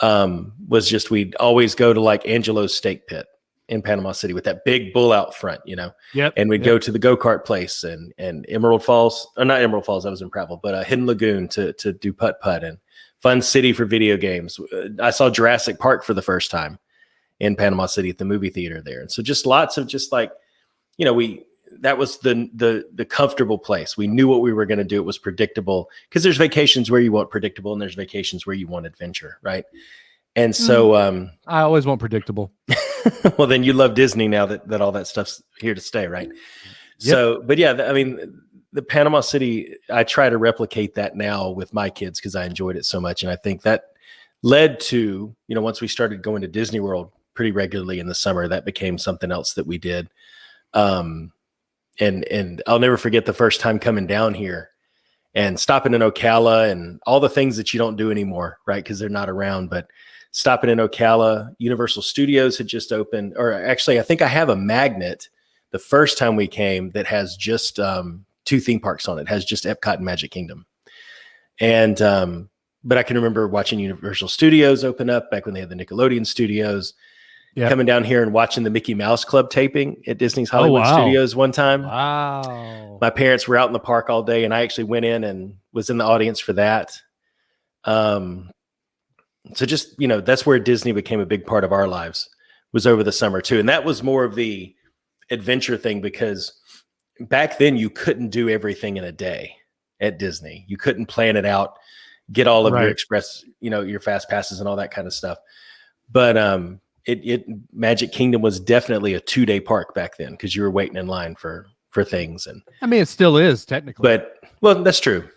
was just, we'd always go to like Angelo's Steak Pit in Panama City with that big bull out front, you know, and we'd go to the go-kart place and Emerald Falls, or not Emerald Falls, I was in Prattville, but Hidden Lagoon to do putt-putt, and Fun City for video games. I saw Jurassic Park for the first time in Panama City at the movie theater there. And so just lots of just like, you know, that was the comfortable place. We knew what we were going to do. It was predictable, because there's vacations where you want predictable and there's vacations where you want adventure. Right. And so, I always want predictable. Well, then you love Disney now that all that stuff's here to stay. Right. Yep. So, but yeah, I mean, the Panama City, I try to replicate that now with my kids, because I enjoyed it so much. And I think that led to, you know, once we started going to Disney World pretty regularly in the summer, that became something else that we did. And I'll never forget the first time coming down here and stopping in Ocala and all the things that you don't do anymore, right? Because they're not around. But stopping in Ocala, Universal Studios had just opened, or actually, I think I have a magnet the first time we came that has just 2 theme parks on it. It has just Epcot and Magic Kingdom. And but I can remember watching Universal Studios open up back when they had the Nickelodeon studios. Coming down here and watching the Mickey Mouse Club taping at Disney's Hollywood Studios one time. Wow. My parents were out in the park all day, and I actually went in and was in the audience for that. So just, you know, that's where Disney became a big part of our lives, was over the summer too. And that was more of the adventure thing, because back then you couldn't do everything in a day at Disney. You couldn't plan it out, get all of your express, you know, your fast passes and all that kind of stuff. But, Magic Kingdom was definitely a 2-day park back then, because you were waiting in line for things. And I mean, it still is technically, but well, that's true.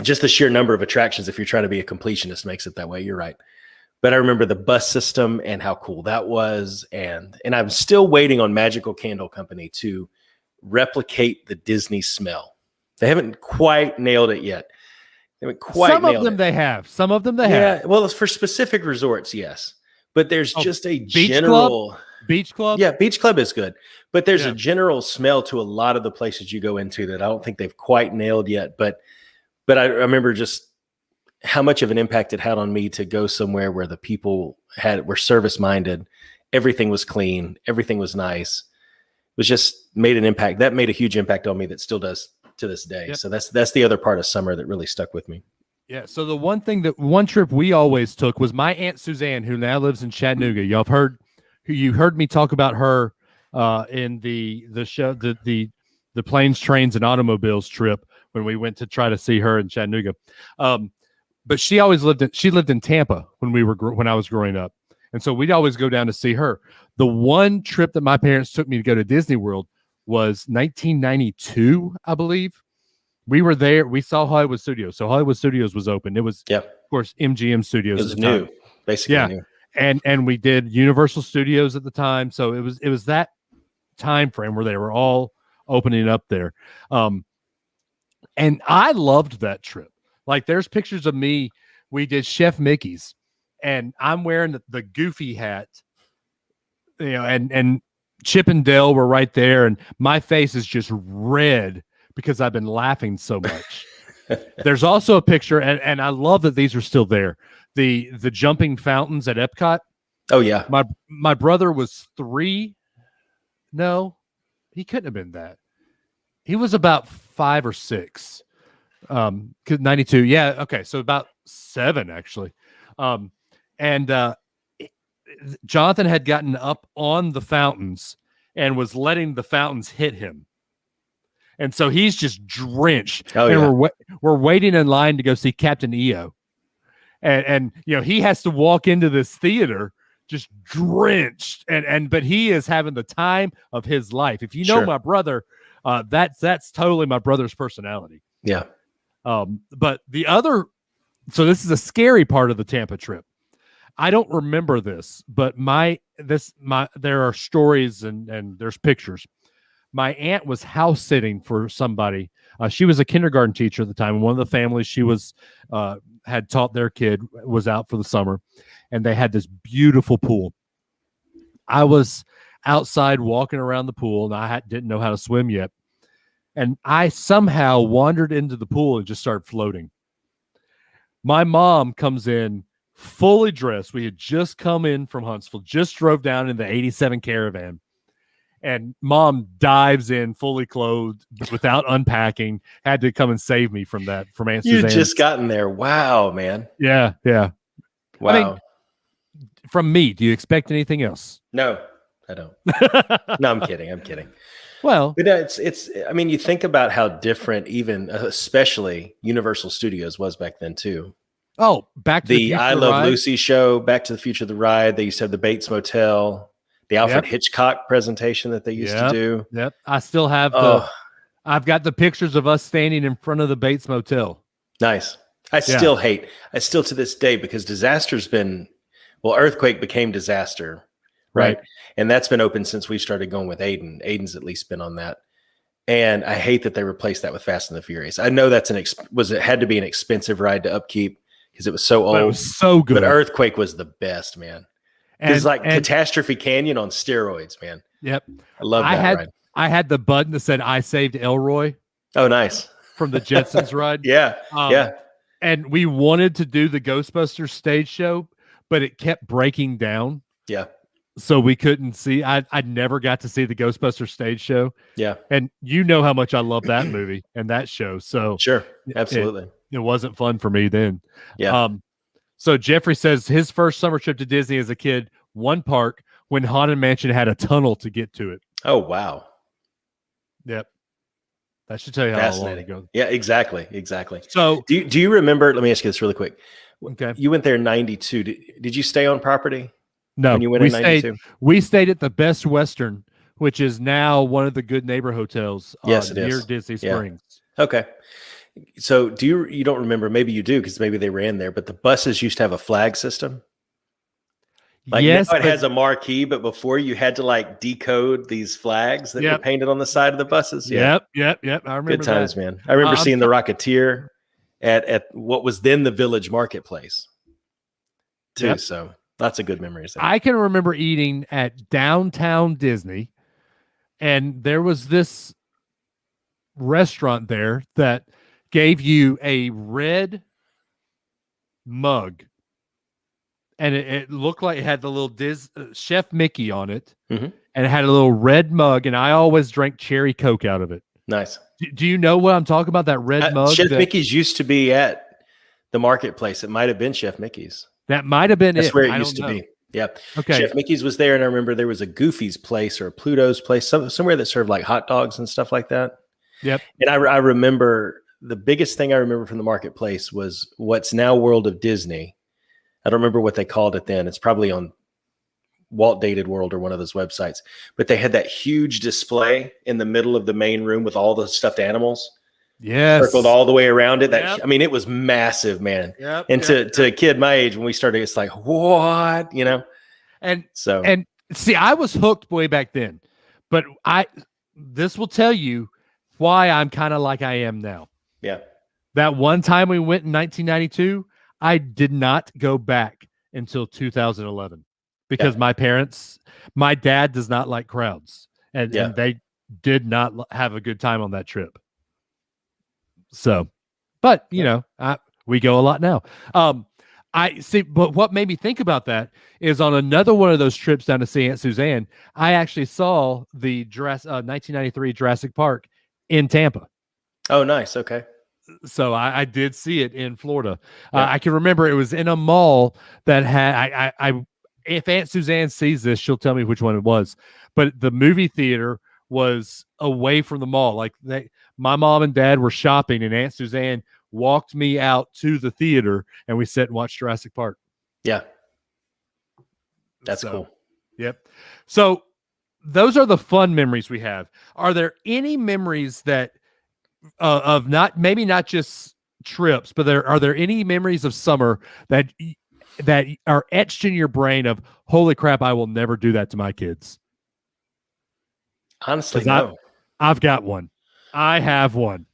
Just the sheer number of attractions, if you're trying to be a completionist, makes it that way. You're right. But I remember the bus system and how cool that was. And I'm still waiting on Magical Candle Company to replicate the Disney smell. They haven't quite nailed it yet. They haven't quite Some nailed of them it. They have. Some of them they have. Yeah, well, it's for specific resorts, yes. But there's just a Beach general Club? Beach Club. Yeah, Beach Club is good. But there's a general smell to a lot of the places you go into that I don't think they've quite nailed yet. But I remember just how much of an impact it had on me to go somewhere where the people were service minded. Everything was clean. Everything was nice. It was just made an impact. That made a huge impact on me that still does to this day. Yep. So that's the other part of summer that really stuck with me. Yeah. So the one trip we always took was my Aunt Suzanne, who now lives in Chattanooga. You heard me talk about her in the show, the planes, trains, and automobiles trip when we went to try to see her in Chattanooga. But she always lived in Tampa when I was growing up. And so we'd always go down to see her. The one trip that my parents took me to go to Disney World was 1992, I believe. We were there. We saw Hollywood Studios. So Hollywood Studios was open. It was, of course, MGM Studios. It was new, basically. Yeah. New. and we did Universal Studios at the time, so it was that time frame where they were all opening up there. And I loved that trip. Like, there's pictures of me. We did Chef Mickey's, and I'm wearing the goofy hat, and Chip and Dale were right there, and my face is just red because I've been laughing so much. There's also a picture, and I love that these are still there. The jumping fountains at Epcot. Oh yeah. My brother was 3. No, he couldn't have been that. He was about 5 or 6. 92. Yeah. Okay. So about 7 actually. Jonathan had gotten up on the fountains and was letting the fountains hit him. And so he's just drenched. Oh, and yeah. we're waiting in line to go see Captain EO. And he has to walk into this theater just drenched. But he is having the time of his life. If you know Sure. my brother, that's totally my brother's personality. Yeah. But so this is a scary part of the Tampa trip. I don't remember this, but there are stories and there's pictures. My aunt was house sitting for somebody. She was a kindergarten teacher at the time. And one of the families she was had taught their kid was out for the summer, and they had this beautiful pool. I was outside walking around the pool, and I didn't know how to swim yet. And I somehow wandered into the pool and just started floating. My mom comes in fully dressed. We had just come in from Huntsville, just drove down in the 87 Caravan. And Mom dives in fully clothed without unpacking, had to come and save me from Aunt Suzanne. You just gotten there. Wow, man. Yeah. Wow. I mean, from me, do you expect anything else? No, I don't. No, I'm kidding. Well, But it's. I mean, you think about how different, even especially Universal Studios was back then too. Oh, Back to the The Future I Love ride. Lucy show, Back to the Future, the ride. They used to have the Bates Motel, the Alfred Yep. Hitchcock presentation that they used to do. Yep. I still have Oh, I've got the pictures of us standing in front of the Bates Motel. nice. I still to this day, because earthquake became disaster, right? And that's been open since we started going with Aiden. Aiden's at least been on that. And I hate that they replaced that with Fast and the Furious. I know that's it had to be an expensive ride to upkeep because it was so old. But it was so good. But Earthquake was the best, man. It's like and Catastrophe Canyon on steroids, man. Yep. I love that ride. I had the button that said "I saved Elroy" Oh, nice. from the Jetsons ride. Yeah. Yeah. And we wanted to do the Ghostbusters stage show, but it kept breaking down. Yeah. So we couldn't see. I never got to see the Ghostbusters stage show. Yeah. And you know how much I love that movie and that show. So Sure. Absolutely. it wasn't fun for me then. Yeah. So Jeffrey says his first summer trip to Disney as a kid, one park when Haunted Mansion had a tunnel to get to it. Oh, wow. Yep. That should tell you how long ago. Yeah, exactly. So Do you remember? Let me ask you this really quick. okay. You went there in 92. Did you stay on property? No, when you went in 92? We stayed at the Best Western, which is now one of the Good Neighbor hotels. Yes, it near is. Disney Yeah. Springs. Okay. So you don't remember, maybe you do because maybe they ran there, but the buses used to have a flag system. Like yes, now it has a marquee, but before you had to like decode these flags that were painted on the side of the buses. Yeah. Yep. I remember Good times, that. man. I remember seeing the Rocketeer at what was then the Village Marketplace too. Yep. So lots of good memories there. I can remember eating at downtown Disney, and there was this restaurant there that gave you a red mug, and it looked like it had the little Chef Mickey on it, Mhm. and it had a little red mug, and I always drank cherry Coke out of it. Nice. Do you know what I'm talking about? That red mug? Chef Mickey's used to be at the marketplace. It might have been Chef Mickey's. That might have been That's where it I used to don't know. be. Yeah. Okay. Chef Mickey's was there, and I remember there was a Goofy's place or a Pluto's place, somewhere that served like hot dogs and stuff like that. Yep. And I remember the biggest thing I remember from the marketplace was what's now World of Disney. I don't remember what they called it then. It's probably on Walt Dated World or one of those websites. But they had that huge display in the middle of the main room with all the stuffed animals. circled all the way around it. Yep. I mean, it was massive, man. Yep. And to a kid my age, when we started, it's like, what, And so, and see, I was hooked way back then, but this will tell you why I'm kind of like I am now. Yeah. That one time we went in 1992, I did not go back until 2011 because my dad does not like crowds, and they did not have a good time on that trip. So, but we go a lot now. I see, but what made me think about that is on another one of those trips down to see Aunt Suzanne, I actually saw the 1993 Jurassic Park in Tampa. Oh, nice. Okay. So I did see it in Florida. Yeah. I can remember it was in a mall that had, if Aunt Suzanne sees this, she'll tell me which one it was. But the movie theater was away from the mall. Like my mom and dad were shopping, and Aunt Suzanne walked me out to the theater, and we sat and watched Jurassic Park. Yeah. That's cool. Yep. So those are the fun memories we have. Are there any memories that of not just trips, but are there any memories of summer that are etched in your brain of, holy crap, I will never do that to my kids? Honestly, no. I've got one. I have one.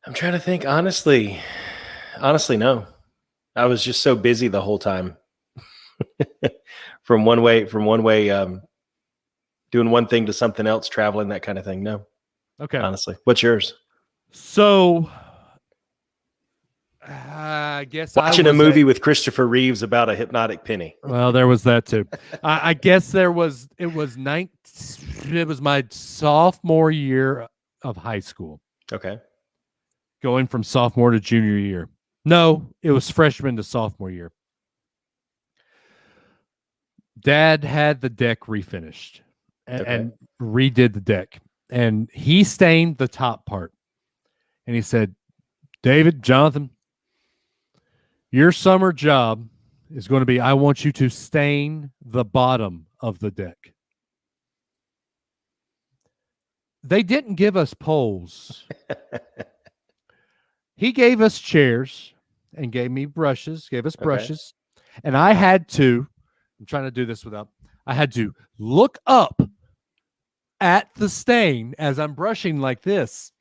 I'm trying to think. Honestly, no. I was just so busy the whole time. from one way, doing one thing to something else, traveling, that kind of thing. No. Okay. Honestly, what's yours? So, I guess watching a movie with Christopher Reeves about a hypnotic penny. Well, there was that too. I guess it was my sophomore year of high school. Okay. Going from sophomore to junior year. No, it was freshman to sophomore year. Dad had the deck refinished and redid the deck, and he stained the top part. And he said, David, Jonathan, your summer job is going to be, I want you to stain the bottom of the deck. They didn't give us poles. He gave us chairs and gave us brushes. And I had to, I'm trying to do this I had to look up at the stain as I'm brushing like this.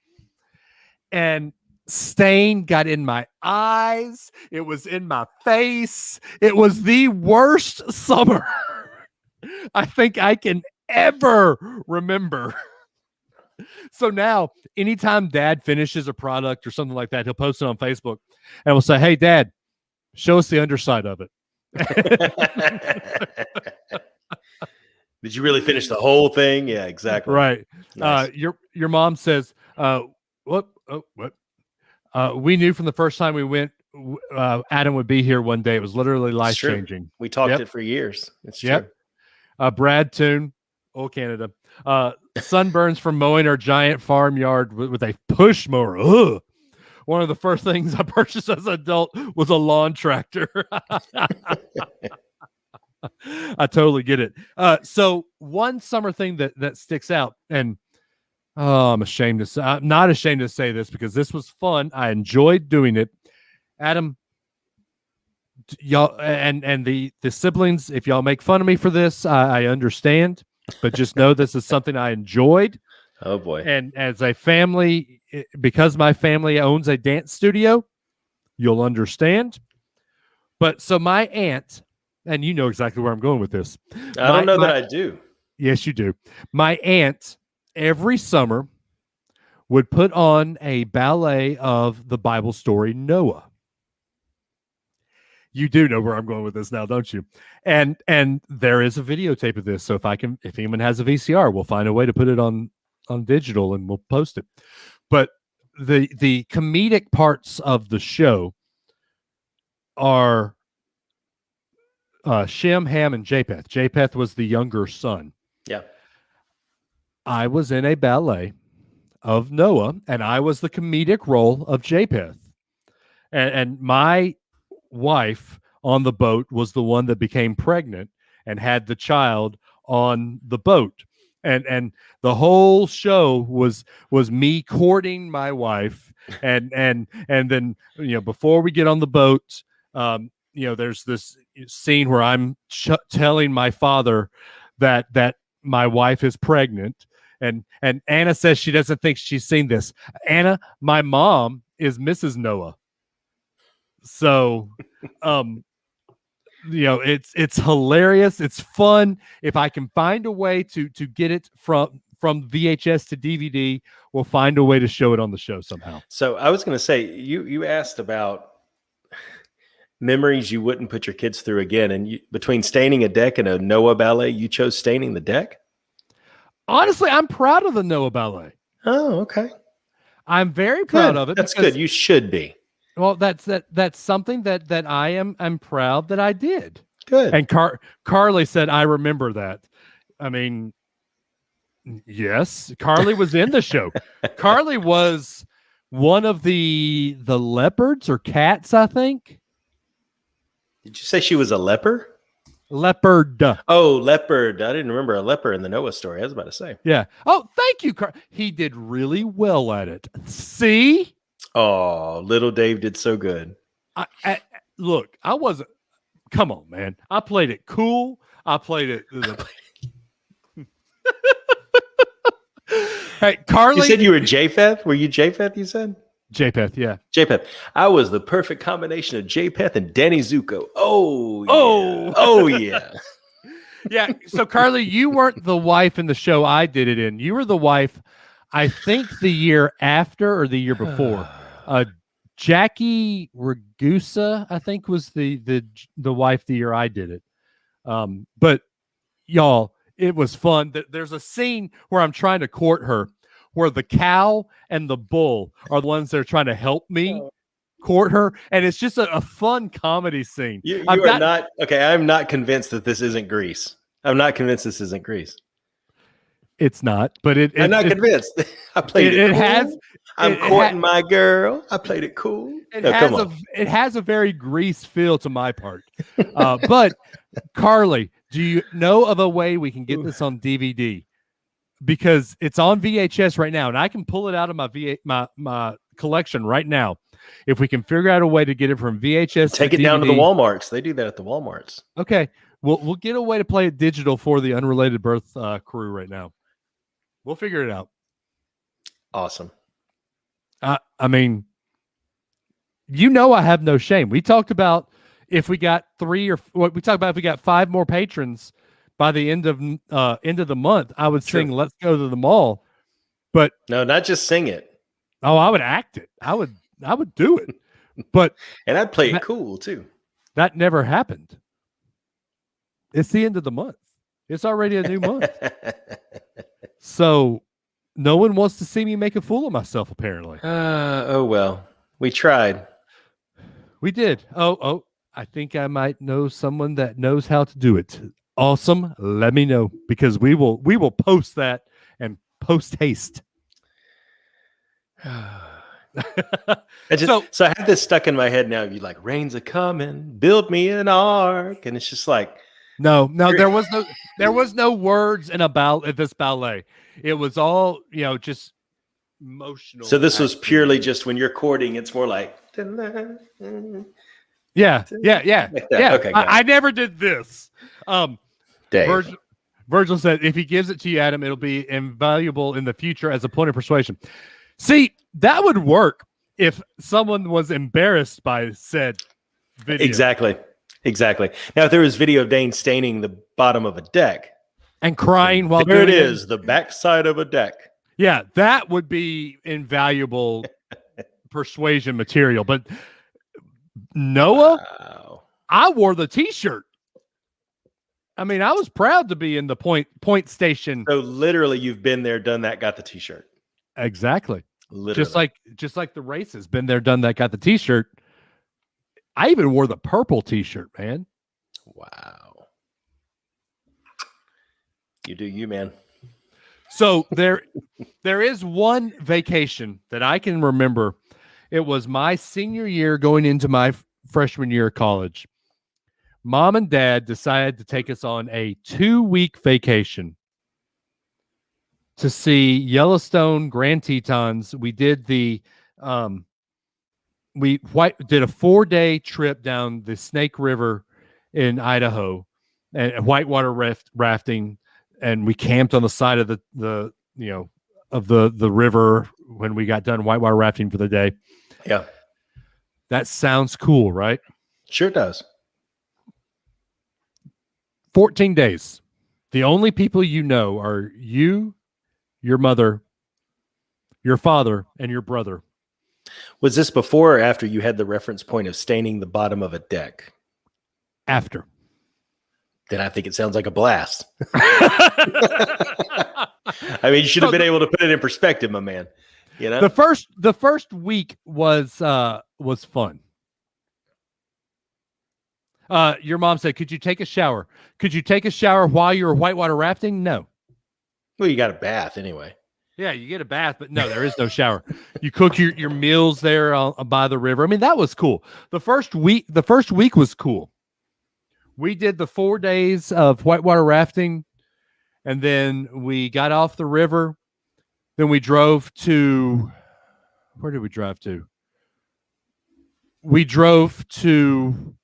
And stain got in my eyes. It was in my face. It was the worst summer I think I can ever remember. So now, anytime Dad finishes a product or something like that, he'll post it on Facebook and we'll say, hey, Dad, show us the underside of it. Did you really finish the whole thing? Yeah, exactly. Right. Nice. Your mom says, what? We knew from the first time we went, Adam would be here one day. It was literally life-changing. We talked it for years. It's true. Yep. Brad Toon, old Canada. Sunburns from mowing our giant farmyard with a push mower. Ugh. One of the first things I purchased as an adult was a lawn tractor. I totally get it. So one summer thing that sticks out, and I'm not ashamed to say this because this was fun. I enjoyed doing it. Adam, y'all and the siblings, if y'all make fun of me for this, I understand, but just know this is something I enjoyed. Oh boy. And as a family, because my family owns a dance studio, you'll understand. But so my aunt, and you know exactly where I'm going with this. I don't know that I do. Yes, you do. My aunt every summer would put on a ballet of the Bible story Noah. You do know where I'm going with this now, don't you? And there is a videotape of this. So if anyone has a VCR, we'll find a way to put it on digital and we'll post it. But the comedic parts of the show are Shem, Ham, and Japheth. Japheth was the younger son. Yeah. I was in a ballet of Noah, and I was the comedic role of Japheth. And my wife on the boat was the one that became pregnant and had the child on the boat. And the whole show was me courting my wife and then before we get on the boat, there's this scene where I'm telling my father that my wife is pregnant, and Anna says she doesn't think she's seen this. Anna, my mom is Mrs. Noah, so it's hilarious. It's fun. If I can find a way to get it from VHS to DVD, we'll find a way to show it on the show somehow. So I was going to say, you asked about memories you wouldn't put your kids through again, and between staining a deck and a Noah ballet, you chose staining the deck. Honestly, I'm proud of the Noah ballet. Oh, okay. I'm very proud of it. That's good. You should be. Well, that's something that I'm proud that I did. Good. And Carly said, I remember that. I mean, yes, Carly was in the show. Carly was one of the leopards or cats, I think. Did you say she was a leper? Leopard. Oh, leopard. I didn't remember a leper in the Noah story. I was about to say. Yeah. Oh, thank you, he did really well at it. See? Oh, little Dave did so good. Look, I wasn't. Come on, man. I played it cool. I played it. Hey, Carly. You said you were Japheth? Were you Japheth, you said? Japheth, yeah. Japheth. I was the perfect combination of Japheth and Danny Zuko. Oh, yeah. Oh, yeah. Yeah. So, Carly, you weren't the wife in the show I did it in. You were the wife, I think, the year after or the year before. Jackie Ragusa, I think, was the wife the year I did it. But y'all, it was fun. There's a scene where I'm trying to court her, where the cow and the bull are the ones that are trying to help me court her, and it's just a fun comedy scene. You are not okay. I'm not convinced that this isn't Grease. I'm not convinced this isn't Grease. It's not, but I'm not convinced. I played it. Cool. I'm courting my girl. I played it cool. It has a very Grease feel to my part. But Carly, do you know of a way we can get this on DVD? Because it's on VHS right now, and I can pull it out of my collection right now. If we can figure out a way to get it from VHS, take it down to the Walmarts. They do that at the Walmarts. Okay, we'll get a way to play it digital for the Unrelated Birth crew right now. We'll figure it out. Awesome. I mean, I have no shame. We talked about if we got if we got 5 more patrons by the end of the month, I would sing "Let's Go to the Mall." But no, not just sing it. Oh, I would act it. I would do it. But and I'd play it cool too. That never happened. It's the end of the month. It's already a new month. So no one wants to see me make a fool of myself, apparently. Oh well. We tried. We did. Oh, I think I might know someone that knows how to do it. Awesome. Let me know, because we will post that and post haste. So I have this stuck in my head now. You're like, rain's a coming, build me an ark, and it's just like, no, there was no words in this ballet. It was all just emotional. So this was purely just when you're courting. It's more like, yeah. Okay, I never did this. Dave. Virgil said, if he gives it to you, Adam, it'll be invaluable in the future as a point of persuasion. See, that would work if someone was embarrassed by said video. Exactly. Now, if there was video of Dane staining the bottom of a deck and crying while there it is, the backside of a deck. Yeah, that would be invaluable persuasion material. But Noah, wow. I wore the T-shirt. I mean, I was proud to be in the point station. So literally, you've been there, done that, got the T-shirt. Exactly. Literally. Just like the races, been there, done that, got the T-shirt. I even wore the purple T-shirt, man. Wow. You do you, man. So there is one vacation that I can remember. It was my senior year going into my freshman year of college. Mom and Dad decided to take us on a 2-week vacation to see Yellowstone Grand Tetons. We did the We did a 4-day trip down the Snake River in Idaho, and whitewater rafting, and we camped on the side of the river when we got done whitewater rafting for the day. Yeah. That sounds cool, right? Sure does. 14 days. The only people you know are you, your mother, your father, and your brother. Was this before or after you had the reference point of staining the bottom of a deck? After. Then I think it sounds like a blast. I mean, you should have been able to put it in perspective, my man. You know, the first week was fun. Your mom said, "Could you take a shower? Could you take a shower while you were whitewater rafting?" No. Well, you got a bath anyway. Yeah, you get a bath, but no, there is no shower. You cook your meals there by the river. I mean, that was cool. The first week was cool. We did the 4 days of whitewater rafting, and then we got off the river. Then we drove to, where did we drive to? We drove to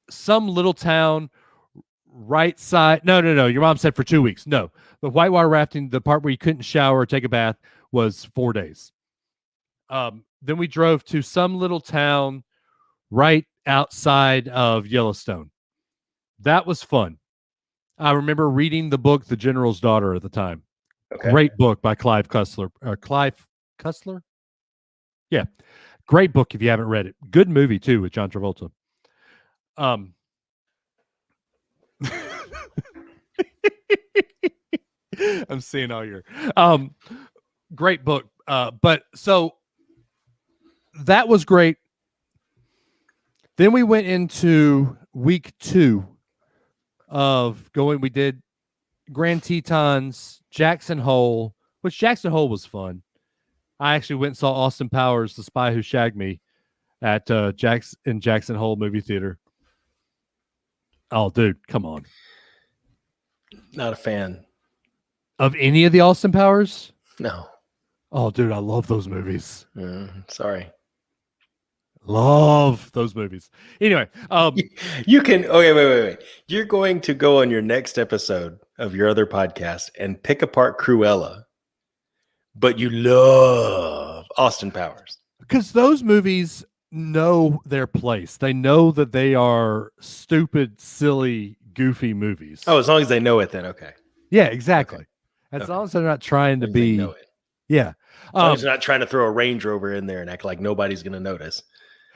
some little town right side. No. Your mom said for 2 weeks. No, the whitewater rafting, the part where you couldn't shower or take a bath, was 4 days. Then we drove to some little town right outside of Yellowstone. That was fun. I remember reading the book, The General's Daughter, at the time. Okay. Great book by Clive Cussler. Clive Cussler? Yeah. Great book if you haven't read it. Good movie, too, with John Travolta. I'm seeing all your great book. But so that was great. Then we went into week 2 of going. We did Grand Tetons, Jackson Hole, which Jackson Hole was fun. I actually went and saw Austin Powers, The Spy Who Shagged Me, at Jackson Hole movie theater. Oh, dude, come on. Not a fan of any of the Austin Powers. No. Oh, dude, I love those movies. Sorry. Love those movies. Anyway, you can. Okay, wait. You're going to go on your next episode of your other podcast and pick apart Cruella, but you love Austin Powers because those movies know their place. They know that they are stupid, silly, goofy movies. Oh, as long as they know it, then okay. Yeah, exactly. Okay. As long as they're not trying to be. Know it. Yeah. As long as they're not trying to throw a Range Rover in there and act like nobody's going to notice.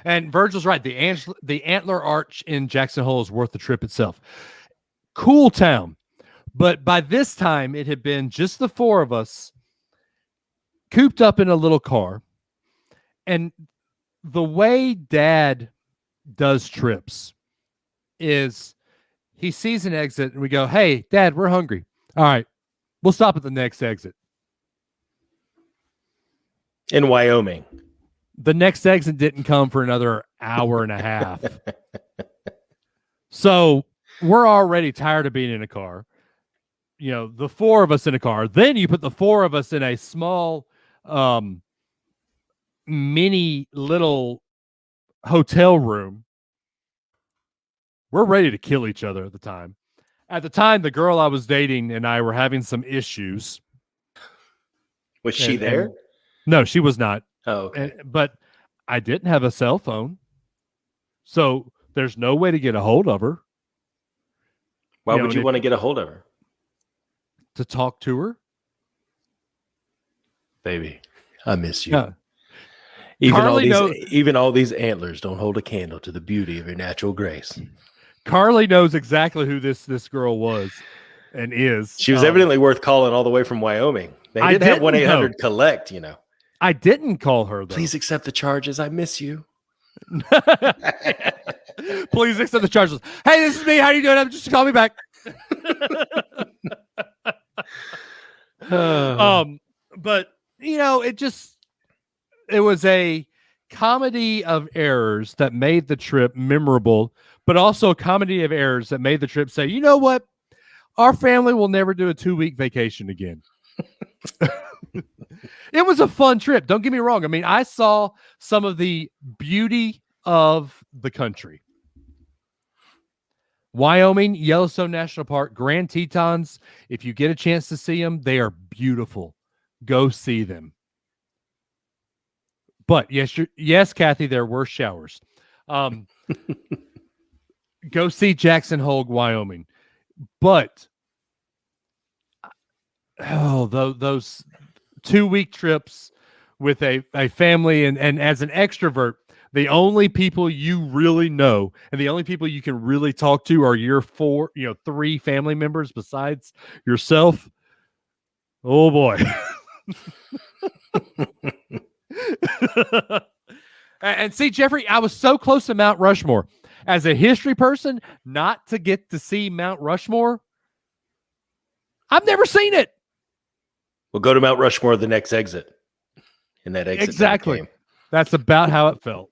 And Virgil's right. The antler arch in Jackson Hole is worth the trip itself. Cool town. But by this time, it had been just the 4 of us cooped up in a little car. And the way Dad does trips is he sees an exit and we go, "Hey, Dad, we're hungry. All right, we'll stop at the next exit." In Wyoming. The next exit didn't come for another hour and a half. So we're already tired of being in a car. You know, the 4 of us in a car. Then you put the 4 of us in a small, mini little hotel room. We're ready to kill each other at the time. At the time, the girl I was dating and I were having some issues. Was she there? No, she was not. Oh, okay. But I didn't have a cell phone. So there's no way to get a hold of her. Why would you want to get a hold of her? To talk to her. Baby, I miss you. Yeah. Even all these antlers don't hold a candle to the beauty of your natural grace. Carly knows exactly who this girl was and is. She was evidently worth calling all the way from Wyoming. They did have 1-800 collect, you know. I didn't call her, though. Please accept the charges. I miss you. Please accept the charges. Hey, this is me. How you doing? Just call me back. But you know, it was a comedy of errors that made the trip memorable, but also a comedy of errors that made the trip say, you know what? Our family will never do a 2-week vacation again. It was a fun trip. Don't get me wrong. I mean, I saw some of the beauty of the country. Wyoming, Yellowstone National Park, Grand Tetons. If you get a chance to see them, they are beautiful. Go see them. But yes, Kathy, there were showers. Go see Jackson Hole, Wyoming. But those 2-week trips with a family and as an extrovert, the only people you really know and the only people you can really talk to are your 3 family members besides yourself. Oh boy. And see, Jeffrey, I was so close to Mount Rushmore. As a history person, not to get to see Mount Rushmore, I've never seen it. We'll go to Mount Rushmore, the next exit. And that exit. Exactly. That's about how it felt.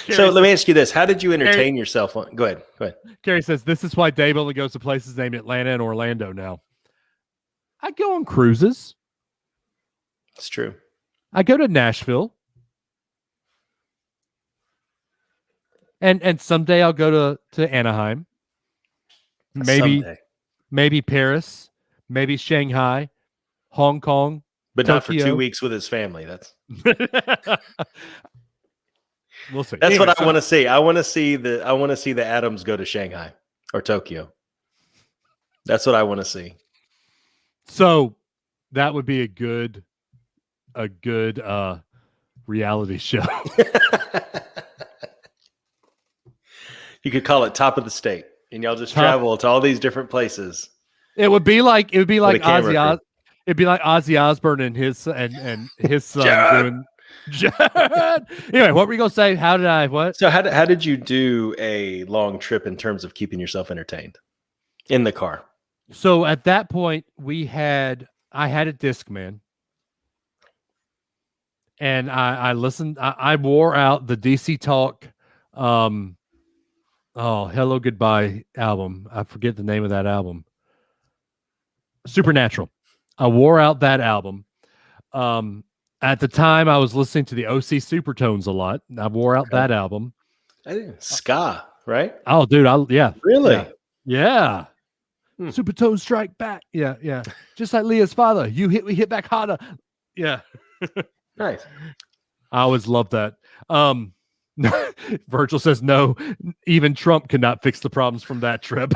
So let me ask you this. How did you entertain yourself? Go ahead. Carrie says, this is why Dave only goes to places named Atlanta and Orlando now. I go on cruises. It's true. I go to Nashville. And someday I'll go to Anaheim. Maybe Paris, maybe Shanghai, Hong Kong, but Tokyo. Not for 2 weeks with his family. That's we'll see. That's what I want to see. I want to see the Adams go to Shanghai or Tokyo. That's what I want to see. So that would be a good reality show. You could call it Top of the State, and y'all just travel to all these different places. It would be like Ozzy. It'd be like Ozzy Osbourne and his son doing. Anyway, what were you gonna say? So how did you do a long trip in terms of keeping yourself entertained in the car? So at that point, I had a Discman, and I listened. I wore out the DC Talk. Hello Goodbye album. I forget the name of that album. Supernatural. I wore out that album. At the time, I was listening to the OC Supertones a lot. I wore out that album. Ska, right? Oh, dude, yeah. Really? Yeah. Supertones strike back. Yeah. Just like Leah's father. We hit back harder. Yeah. Nice. I always loved that. Virgil says no, even Trump could not fix the problems from that trip.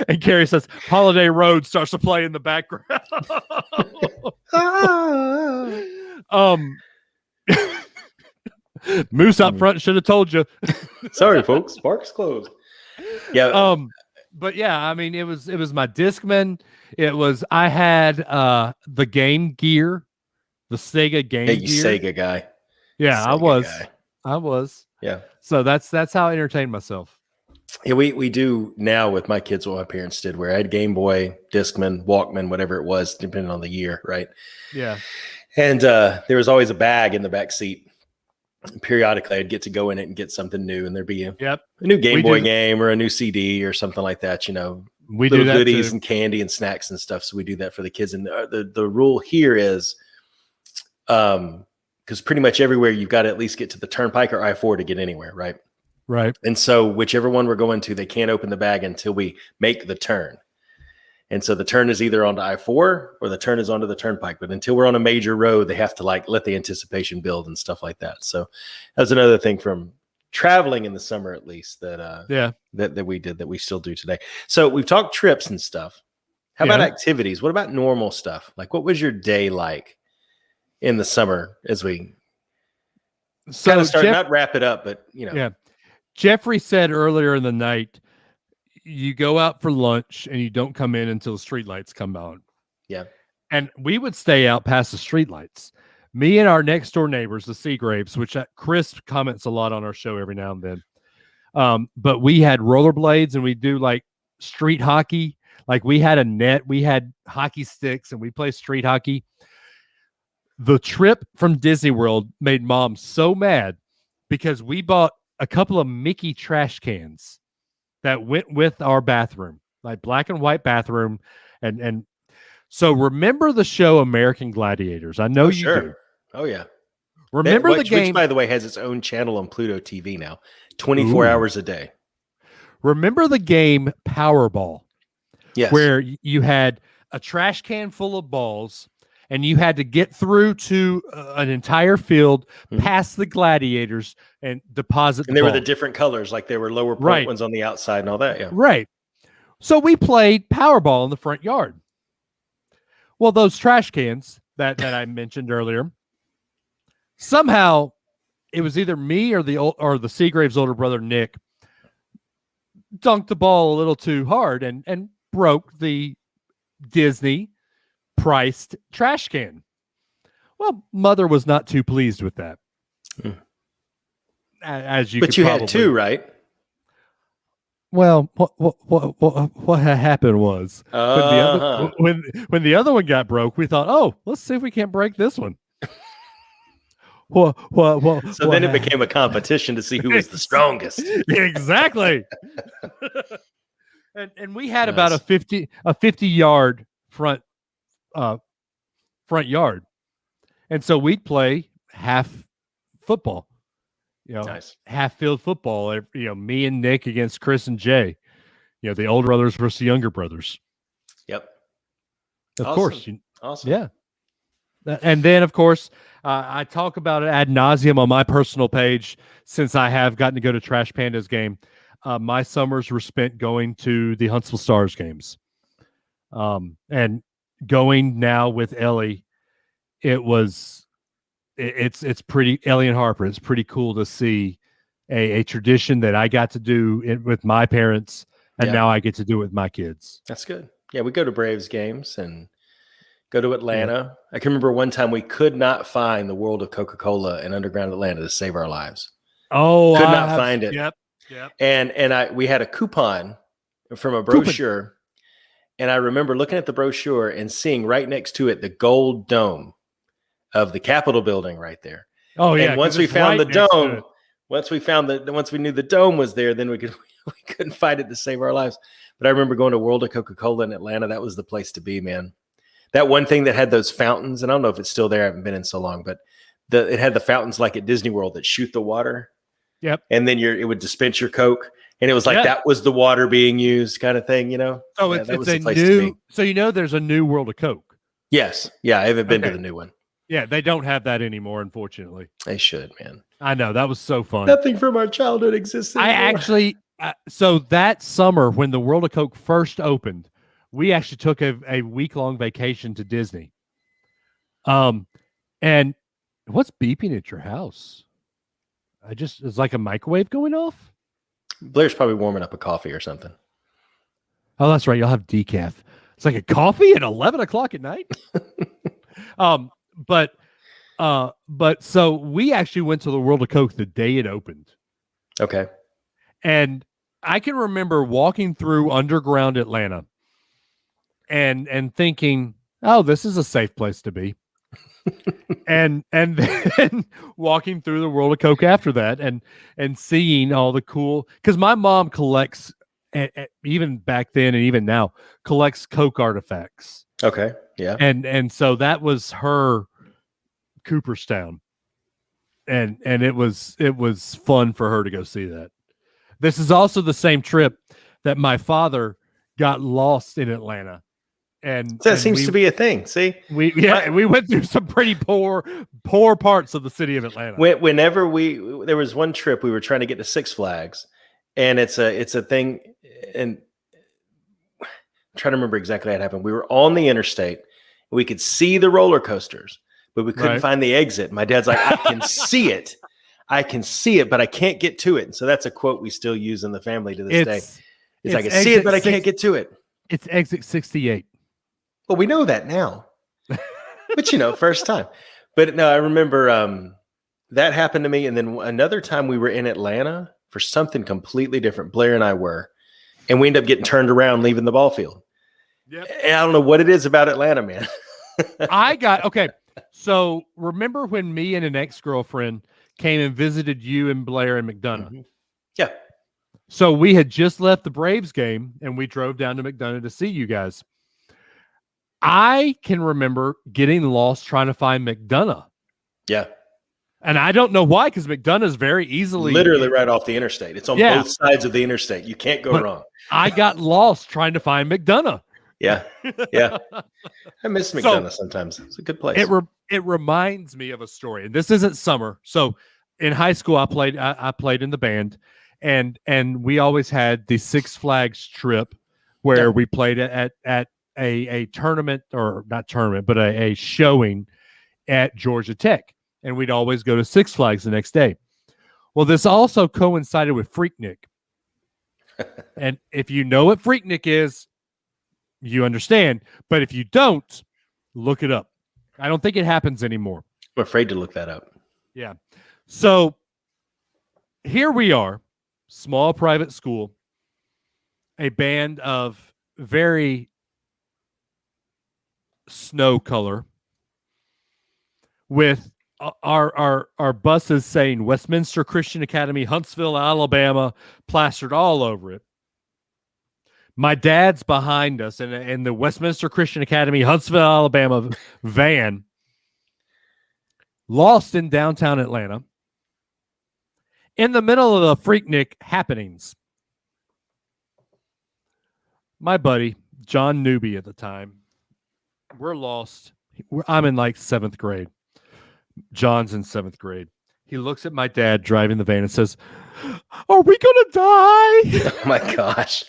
And Carrie says Holiday Road starts to play in the background. Moose up front should have told you. Sorry, folks. Park's closed. Yeah. But yeah, I mean, it was my Discman. I had the Game Gear, the Sega Game Gear. Sega guy. Yeah, Sega I was. Yeah. So that's how I entertained myself. Yeah, we do now with my kids what my parents did, where I had Game Boy, Discman, Walkman, whatever it was, depending on the year, right? Yeah. And there was always a bag in the back seat. Periodically, I'd get to go in it and get something new, and there'd be a new Game Boy game or a new CD or something like that. We do that goodies too. And candy and snacks and stuff. So we do that for the kids. And the rule here is, because pretty much everywhere you've got to at least get to the Turnpike or I-4 to get anywhere, right? Right. And so whichever one we're going to, they can't open the bag until we make the turn. And so the turn is either onto I-4 or the turn is onto the Turnpike. But until we're on a major road, they have to let the anticipation build and stuff like that. So that's another thing from traveling in the summer, at least, that we did, that we still do today. So we've talked trips and stuff. How about activities? What about normal stuff? Like, what was your day like in the summer as we kind of start, not wrap it up, but Yeah. Jeffrey said earlier in the night, you go out for lunch and you don't come in until the streetlights come on. Yeah. And we would stay out past the streetlights. Me and our next door neighbors, the Seagraves, which Chris comments a lot on our show every now and then. But we had rollerblades and we do like street hockey. Like we had a net, we had hockey sticks, and we play street hockey. The trip from Disney World made Mom so mad because we bought a couple of Mickey trash cans that went with our bathroom. like black and white bathroom, and so remember the show American Gladiators? I know you do. Oh yeah. Remember the game, which by the way has its own channel on Pluto TV now, 24 hours a day. Remember the game Powerball? Yes. Where you had a trash can full of balls, and you had to get through to an entire field, past the gladiators, and deposit. And they were the different colors, like they were lower point ones on the outside and all that. Yeah. Right. So we played Powerball in the front yard. Well, those trash cans that I mentioned earlier, somehow it was either me or the Seagraves' older brother Nick dunked the ball a little too hard and broke the Disney priced trash can. Well, mother was not too pleased with that. As you, but you had two, right? Well, what had happened was when the other one got broke, we thought, oh, let's see if we can't break this one. So then it became a competition to see who was the strongest. Exactly. and we had about a 50-yard front yard, and so we'd play half football. Half field football. Me and Nick against Chris and Jay. The older brothers versus the younger brothers. Yep. Of course. Awesome. Yeah. And then, of course, I talk about it ad nauseum on my personal page since I have gotten to go to Trash Panda's game. My summers were spent going to the Huntsville Stars games. And going now with Ellie, it's pretty, Ellie and Harper, it's pretty cool to see a tradition that I got to do with my parents, and now I get to do it with my kids. That's good. Yeah, we go to Braves games and go to Atlanta. I can remember one time we could not find the World of Coca-Cola in underground Atlanta to save our lives. Oh, could not find it. Yep. And we had a coupon from a brochure, and I remember looking at the brochure and seeing right next to it the gold dome of the Capitol building right there. Oh yeah. And once we found the dome, once we knew the dome was there, then we couldn't find it to save our lives. But I remember going to World of Coca-Cola in Atlanta. That was the place to be, man. That one thing that had those fountains, and I don't know if it's still there. I haven't been in so long, but it had the fountains like at Disney World that shoot the water. Yep. And then it would dispense your Coke, and it was like that was the water being used, kind of thing, Oh, it's a new. So there's a new World of Coke. Yes. Yeah, I haven't been to the new one. Yeah, they don't have that anymore, unfortunately. They should, man. I know, that was so fun. Nothing from our childhood exists anymore. I actually, so that summer when the World of Coke first opened, we actually took a week-long vacation to Disney. And what's beeping at your house? It's like a microwave going off? Blair's probably warming up a coffee or something. Oh, that's right. You'll have decaf. It's like a coffee at 11 o'clock at night. But so we actually went to the World of Coke the day it opened. Okay. And I can remember walking through underground Atlanta and thinking, oh, this is a safe place to be. and then walking through the World of Coke after that and seeing all the cool, because my mom collects, even back then and even now, collects Coke artifacts. Okay. Yeah. And so that was her Cooperstown. And it was fun for her to go see that. This is also the same trip that my father got lost in Atlanta. And that seems to be a thing. See, we went through some pretty poor parts of the city of Atlanta. Whenever there was one trip we were trying to get to Six Flags, and it's a thing, and I'm trying to remember exactly how it happened. We were on the interstate, we could see the roller coasters, but we couldn't find the exit. My dad's like, I can see it, but I can't get to it. And so that's a quote we still use in the family to this day. It's like, I see it, but I can't get to it. It's exit 68. Well, we know that now, but first time. But no, I remember that happened to me. And then another time we were in Atlanta for something completely different. Blair and I were, and we ended up getting turned around, leaving the ball field. Yep. And I don't know what it is about Atlanta, man. Okay. So remember when me and an ex-girlfriend came and visited you and Blair and McDonough? Mm-hmm. Yeah. So we had just left the Braves game and we drove down to McDonough to see you guys. I can remember getting lost trying to find McDonough. Yeah. And I don't know why, because McDonough is very easily literally right off the interstate. It's on both sides of the interstate. You can't go wrong. I got lost trying to find McDonough. Yeah. Yeah. I miss McDonough sometimes. It's a good place. It reminds me of a story. And this isn't summer. So in high school, I played in the band, and we always had the Six Flags trip where we played at a tournament, or not tournament, but a showing at Georgia Tech. And we'd always go to Six Flags the next day. Well, this also coincided with Freaknik. And if you know what Freaknik is, you understand. But if you don't, look it up. I don't think it happens anymore. I'm afraid to look that up. Yeah. So here we are, small private school, a band of very snow color with our buses saying Westminster Christian Academy, Huntsville, Alabama, plastered all over it. My dad's behind us in the Westminster Christian Academy, Huntsville, Alabama van, lost in downtown Atlanta, in the middle of the Freaknik happenings. My buddy, John Newby at the time, we're lost. I'm in like 7th grade. John's in 7th grade. He looks at my dad driving the van and says, "Are we going to die?" Oh my gosh.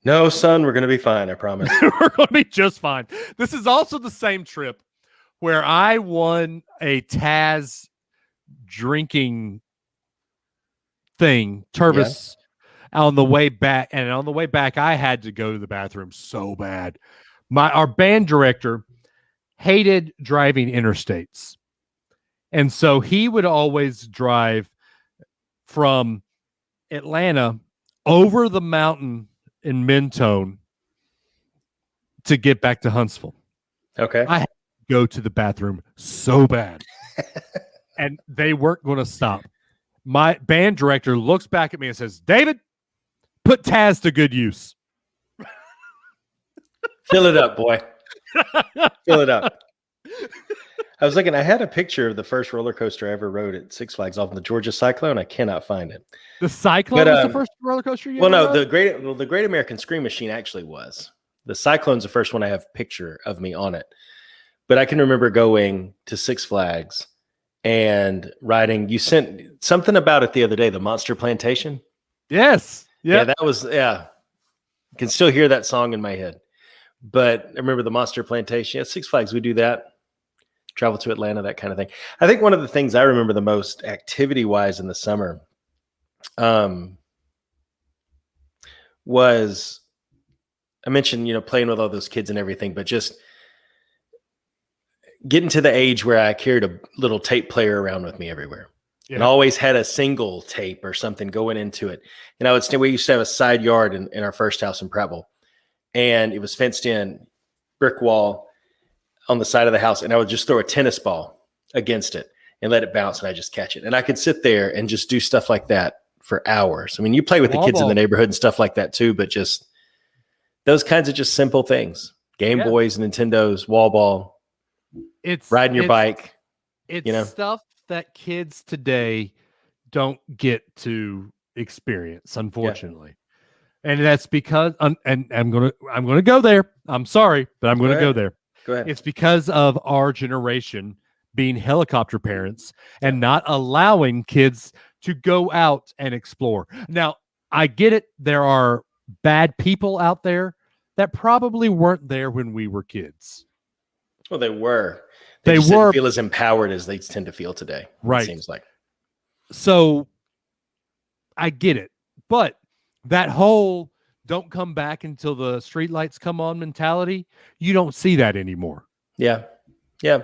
No, son, we're going to be fine. I promise. We're going to be just fine. This is also the same trip where I won a Taz drinking thing, Tervis, on the way back. And on the way back, I had to go to the bathroom so bad. Our band director hated driving interstates. And so he would always drive from Atlanta over the mountain in Mentone to get back to Huntsville. Okay. I had to go to the bathroom so bad. And they weren't going to stop. My band director looks back at me and says, "David, put Taz to good use." Fill it up, boy. Fill it up. I was looking, I had a picture of the first roller coaster I ever rode at Six Flags off the Georgia Cyclone. I cannot find it. The Cyclone was the first roller coaster you ever rode? the Great American Scream Machine actually was. The Cyclone's the first one I have a picture of me on it. But I can remember going to Six Flags and riding. You sent something about it the other day, the Monster Plantation. Yes. Yeah, that was, I can still hear that song in my head. But I remember the Monster Plantation. Yeah, Six Flags, we do that. Travel to Atlanta, that kind of thing. I think one of the things I remember the most activity-wise in the summer was, I mentioned, playing with all those kids and everything, but just getting to the age where I carried a little tape player around with me everywhere. Yeah. And always had a single tape or something going into it. And we used to have a side yard in our first house in Prattville. And it was fenced in, brick wall on the side of the house. And I would just throw a tennis ball against it and let it bounce, and I just catch it. And I could sit there and just do stuff like that for hours. I mean, you play with the kids in the neighborhood and stuff like that too, but just those kinds of just simple things. Game Boys, Nintendos, wall ball, riding your bike. It's stuff that kids today don't get to experience, unfortunately. Yeah. And that's because, and I'm gonna go there. I'm sorry, but I'm gonna go there. Go ahead. It's because of our generation being helicopter parents and not allowing kids to go out and explore. Now, I get it. There are bad people out there that probably weren't there when we were kids. Well, they were. They didn't feel as empowered as they tend to feel today. Right. It seems like. So I get it. But that whole don't come back until the streetlights come on mentality, you don't see that anymore. Yeah. Yeah. I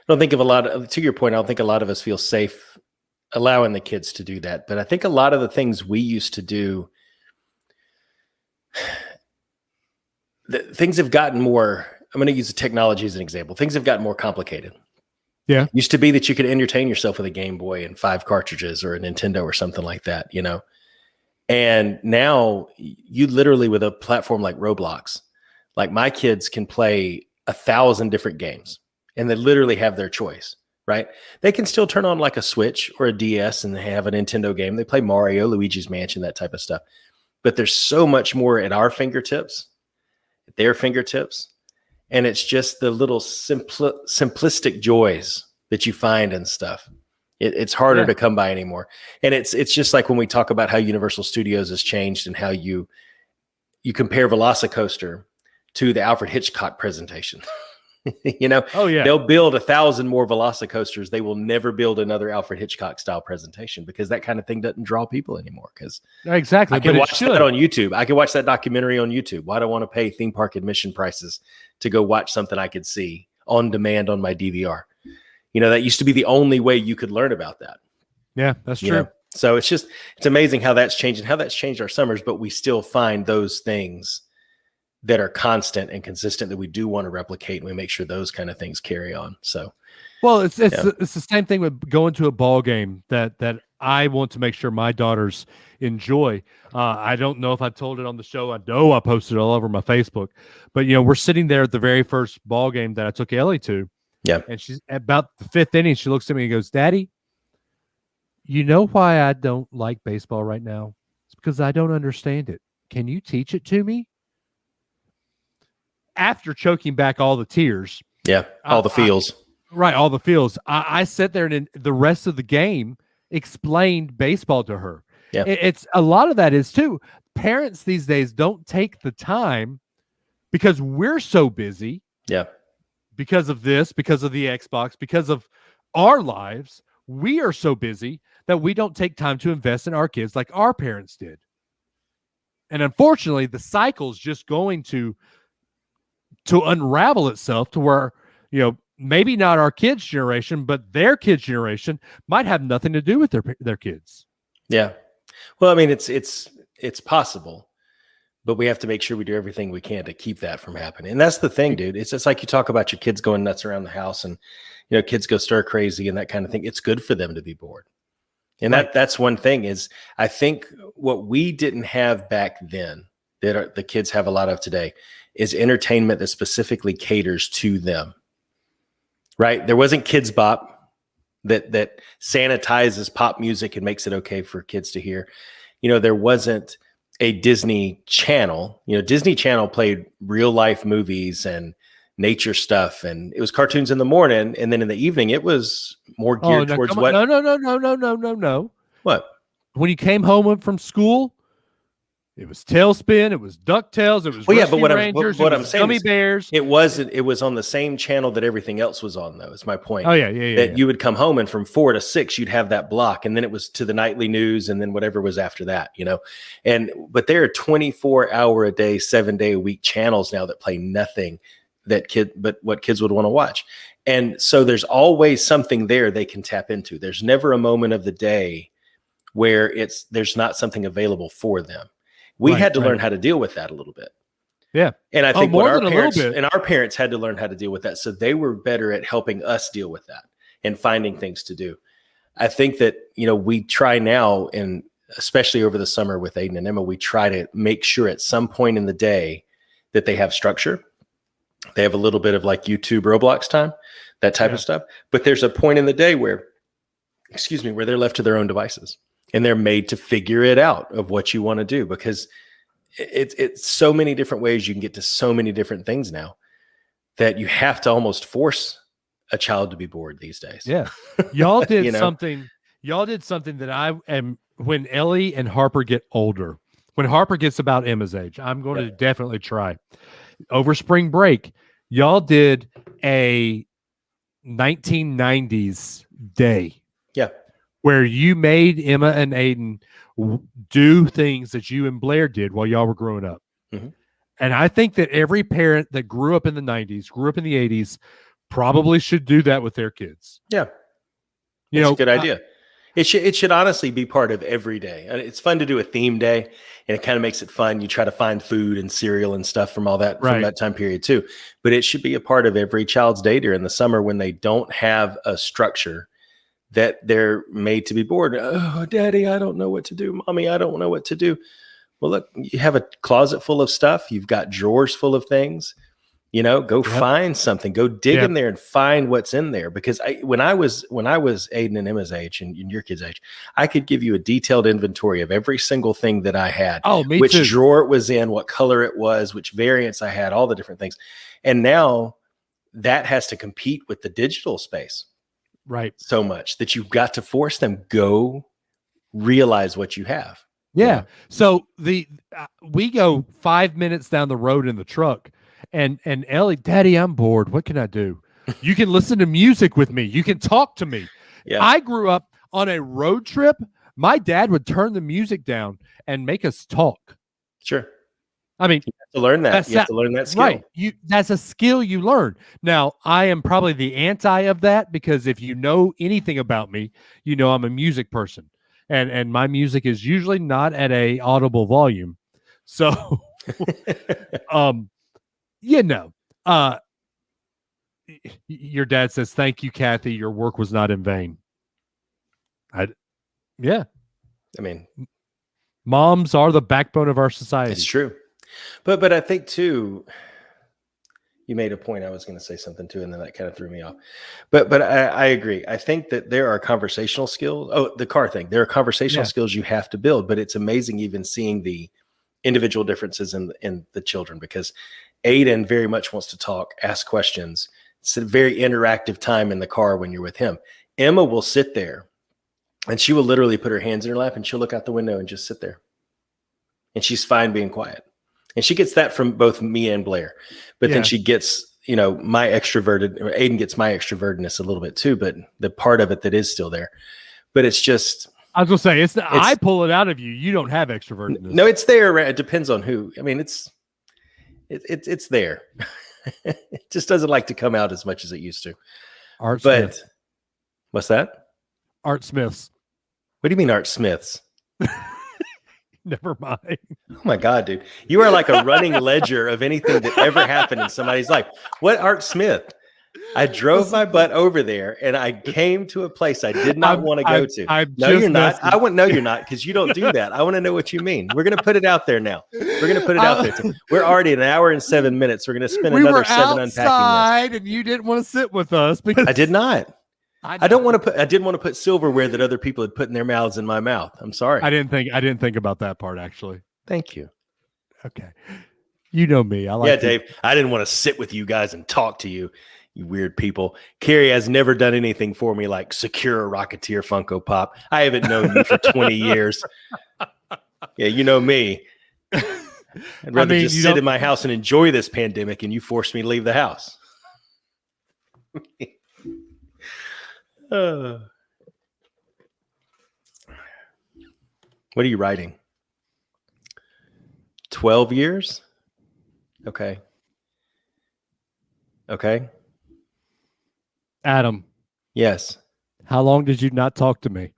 don't think to your point, I don't think a lot of us feel safe allowing the kids to do that. But I think a lot of the things we used to do, things have gotten more, I'm going to use the technology as an example. Things have gotten more complicated. Yeah. Used to be that you could entertain yourself with a Game Boy and 5 cartridges or a Nintendo or something like that, you know? And now you literally, with a platform like Roblox, like my kids can play 1,000 different games and they literally have their choice, right? They can still turn on like a Switch or a DS and they have a Nintendo game. They play Mario, Luigi's Mansion, that type of stuff. But there's so much more at our fingertips, at their fingertips. And it's just the little simplistic joys that you find and stuff. It's harder to come by anymore. And it's just like when we talk about how Universal Studios has changed and how you compare Velocicoaster to the Alfred Hitchcock presentation. You know, they'll build 1,000 more Velocicoasters. They will never build another Alfred Hitchcock style presentation because that kind of thing doesn't draw people anymore. Because exactly, I can watch that on YouTube. I can watch that documentary on YouTube. Why do I want to pay theme park admission prices to go watch something I could see on demand on my DVR? You know, that used to be the only way you could learn about that. Yeah, that's true. Know? So it's amazing how that's changed and how that's changed our summers, but we still find those things that are constant and consistent that we do want to replicate, and we make sure those kind of things carry on. So, well, it's the same thing with going to a ball game that I want to make sure my daughters enjoy. I don't know if I told it on the show. I know I posted it all over my Facebook, but you know, we're sitting there at the very first ball game that I took Ellie to. Yeah. And she's about the 5th inning. She looks at me and goes, "Daddy, you know why I don't like baseball right now? It's because I don't understand it. Can you teach it to me?" After choking back all the tears. Yeah. All the feels. All the feels. I sat there and the rest of the game explained baseball to her. Yeah. It's a lot of that is too. Parents these days don't take the time because we're so busy. Yeah. Because of this, because of the Xbox, because of our lives, we are so busy that we don't take time to invest in our kids like our parents did. And unfortunately, the cycle's just going to unravel itself to where, you know, maybe not our kids' generation, but their kids' generation might have nothing to do with their kids. Yeah. Well, I mean, it's possible. But we have to make sure we do everything we can to keep that from happening. And that's the thing, dude. It's just like you talk about your kids going nuts around the house and, you know, kids go stir crazy and that kind of thing. It's good for them to be bored. And that's one thing is I think what we didn't have back then that the kids have a lot of today is entertainment that specifically caters to them, right? There wasn't Kids Bop that sanitizes pop music and makes it okay for kids to hear. You know, there wasn't a Disney Channel. You know, Disney Channel played real life movies and nature stuff, and it was cartoons in the morning, and then in the evening it was more geared towards what? No. What? When you came home from school, it was Tailspin, it was DuckTales, it was Rangers, what it I'm was saying Gummy is Bears. It was on the same channel that everything else was on, though. Is my point. Oh yeah. You would come home and from 4 to 6 you'd have that block, and then it was to the nightly news, and then whatever was after that, you know. But there are 24-hour a day, 7-day a week channels now that play nothing but what kids would want to watch. And so there's always something there they can tap into. There's never a moment of the day where there's not something available for them. We had to learn how to deal with that a little bit. Yeah. And I think our parents had to learn how to deal with that. So they were better at helping us deal with that and finding things to do. I think that, you know, we try now, and especially over the summer with Aiden and Emma, we try to make sure at some point in the day that they have structure. They have a little bit of like YouTube, Roblox time, that type of stuff. But there's a point in the day where they're left to their own devices. And they're made to figure it out of what you want to do, because it's so many different ways you can get to so many different things now that you have to almost force a child to be bored these days. Yeah. Y'all did something that I am, when Ellie and Harper get older, when Harper gets about Emma's age, I'm going to definitely try. Over spring break, y'all did a 1990s day. Yeah. Where you made Emma and Aiden do things that you and Blair did while y'all were growing up. Mm-hmm. And I think that every parent that grew up in the 90s, grew up in the 80s, probably should do that with their kids. Yeah. That's a good idea. It should honestly be part of every day. And it's fun to do a theme day, and it kind of makes it fun. You try to find food and cereal and stuff from all that from Right. that time period too. But it should be a part of every child's day during the summer when they don't have a structure that they're made to be bored. Oh, Daddy, I don't know what to do. Mommy, I don't know what to do. Well, look, you have a closet full of stuff. You've got drawers full of things. Go find something, go dig in there and find what's in there. Because when I was Aiden and Emma's age and your kids' age, I could give you a detailed inventory of every single thing that I had. Oh, me which too. drawer it was in, what color it was, which variants I had, all the different things. And now that has to compete with the digital space. Right. So much that you've got to force them go realize what you have. Yeah. So we go 5 minutes down the road in the truck. And Ellie, Daddy, I'm bored. What can I do? You can listen to music with me. You can talk to me. Yeah. I grew up on a road trip. My dad would turn the music down and make us talk. Sure. I mean, you have to learn that. You have to learn that skill. Right. That's a skill you learn. Now, I am probably the anti of that, because if you know anything about me, you know I'm a music person. And my music is usually not at a audible volume. So your dad says, "Thank you, Kathy. Your work was not in vain." I mean, moms are the backbone of our society. It's true. But I think too, you made a point. I was going to say something too, and then that kind of threw me off. But I agree. I think that there are conversational skills. Oh, the car thing. There are conversational skills you have to build, but it's amazing even seeing the individual differences in the children, because Aiden very much wants to talk, ask questions. It's a very interactive time in the car when you're with him. Emma will sit there and she will literally put her hands in her lap and she'll look out the window and just sit there. And she's fine being quiet. And she gets that from both me and Blair. But then she gets, my extroverted, or Aiden gets my extrovertedness a little bit too, but the part of it that is still there. But it's just, I was gonna say, I pull it out of you. You don't have extrovertedness. No, it's there. It depends on who. I mean, it's there. It just doesn't like to come out as much as it used to. Art Smith. What's that? Art Smiths. What do you mean, Art Smiths? Never mind. Oh my God, dude. You are like a running ledger of anything that ever happened in somebody's life. What Art Smith? I drove my butt over there and I came to a place I did not want to go to. No, you're not. I wouldn't know you're not, because you don't do that. I want to know what you mean. We're going to put it out there now. We're going to put it out there. We're already an hour and 7 minutes. We're going to spend another 7 unpacking this. And you didn't want to sit with us because I did not. I didn't want to put silverware that other people had put in their mouths in my mouth. I'm sorry. I didn't think about that part, actually. Thank you. Okay. You know me. Dave. I didn't want to sit with you guys and talk to you. You weird people. Carrie has never done anything for me like secure a Rocketeer Funko Pop. I haven't known you for 20 years. Yeah, you know me. I'd rather just sit in my house and enjoy this pandemic, and you forced me to leave the house. What are you writing? 12 years? Okay. Adam. Yes. How long did you not talk to me?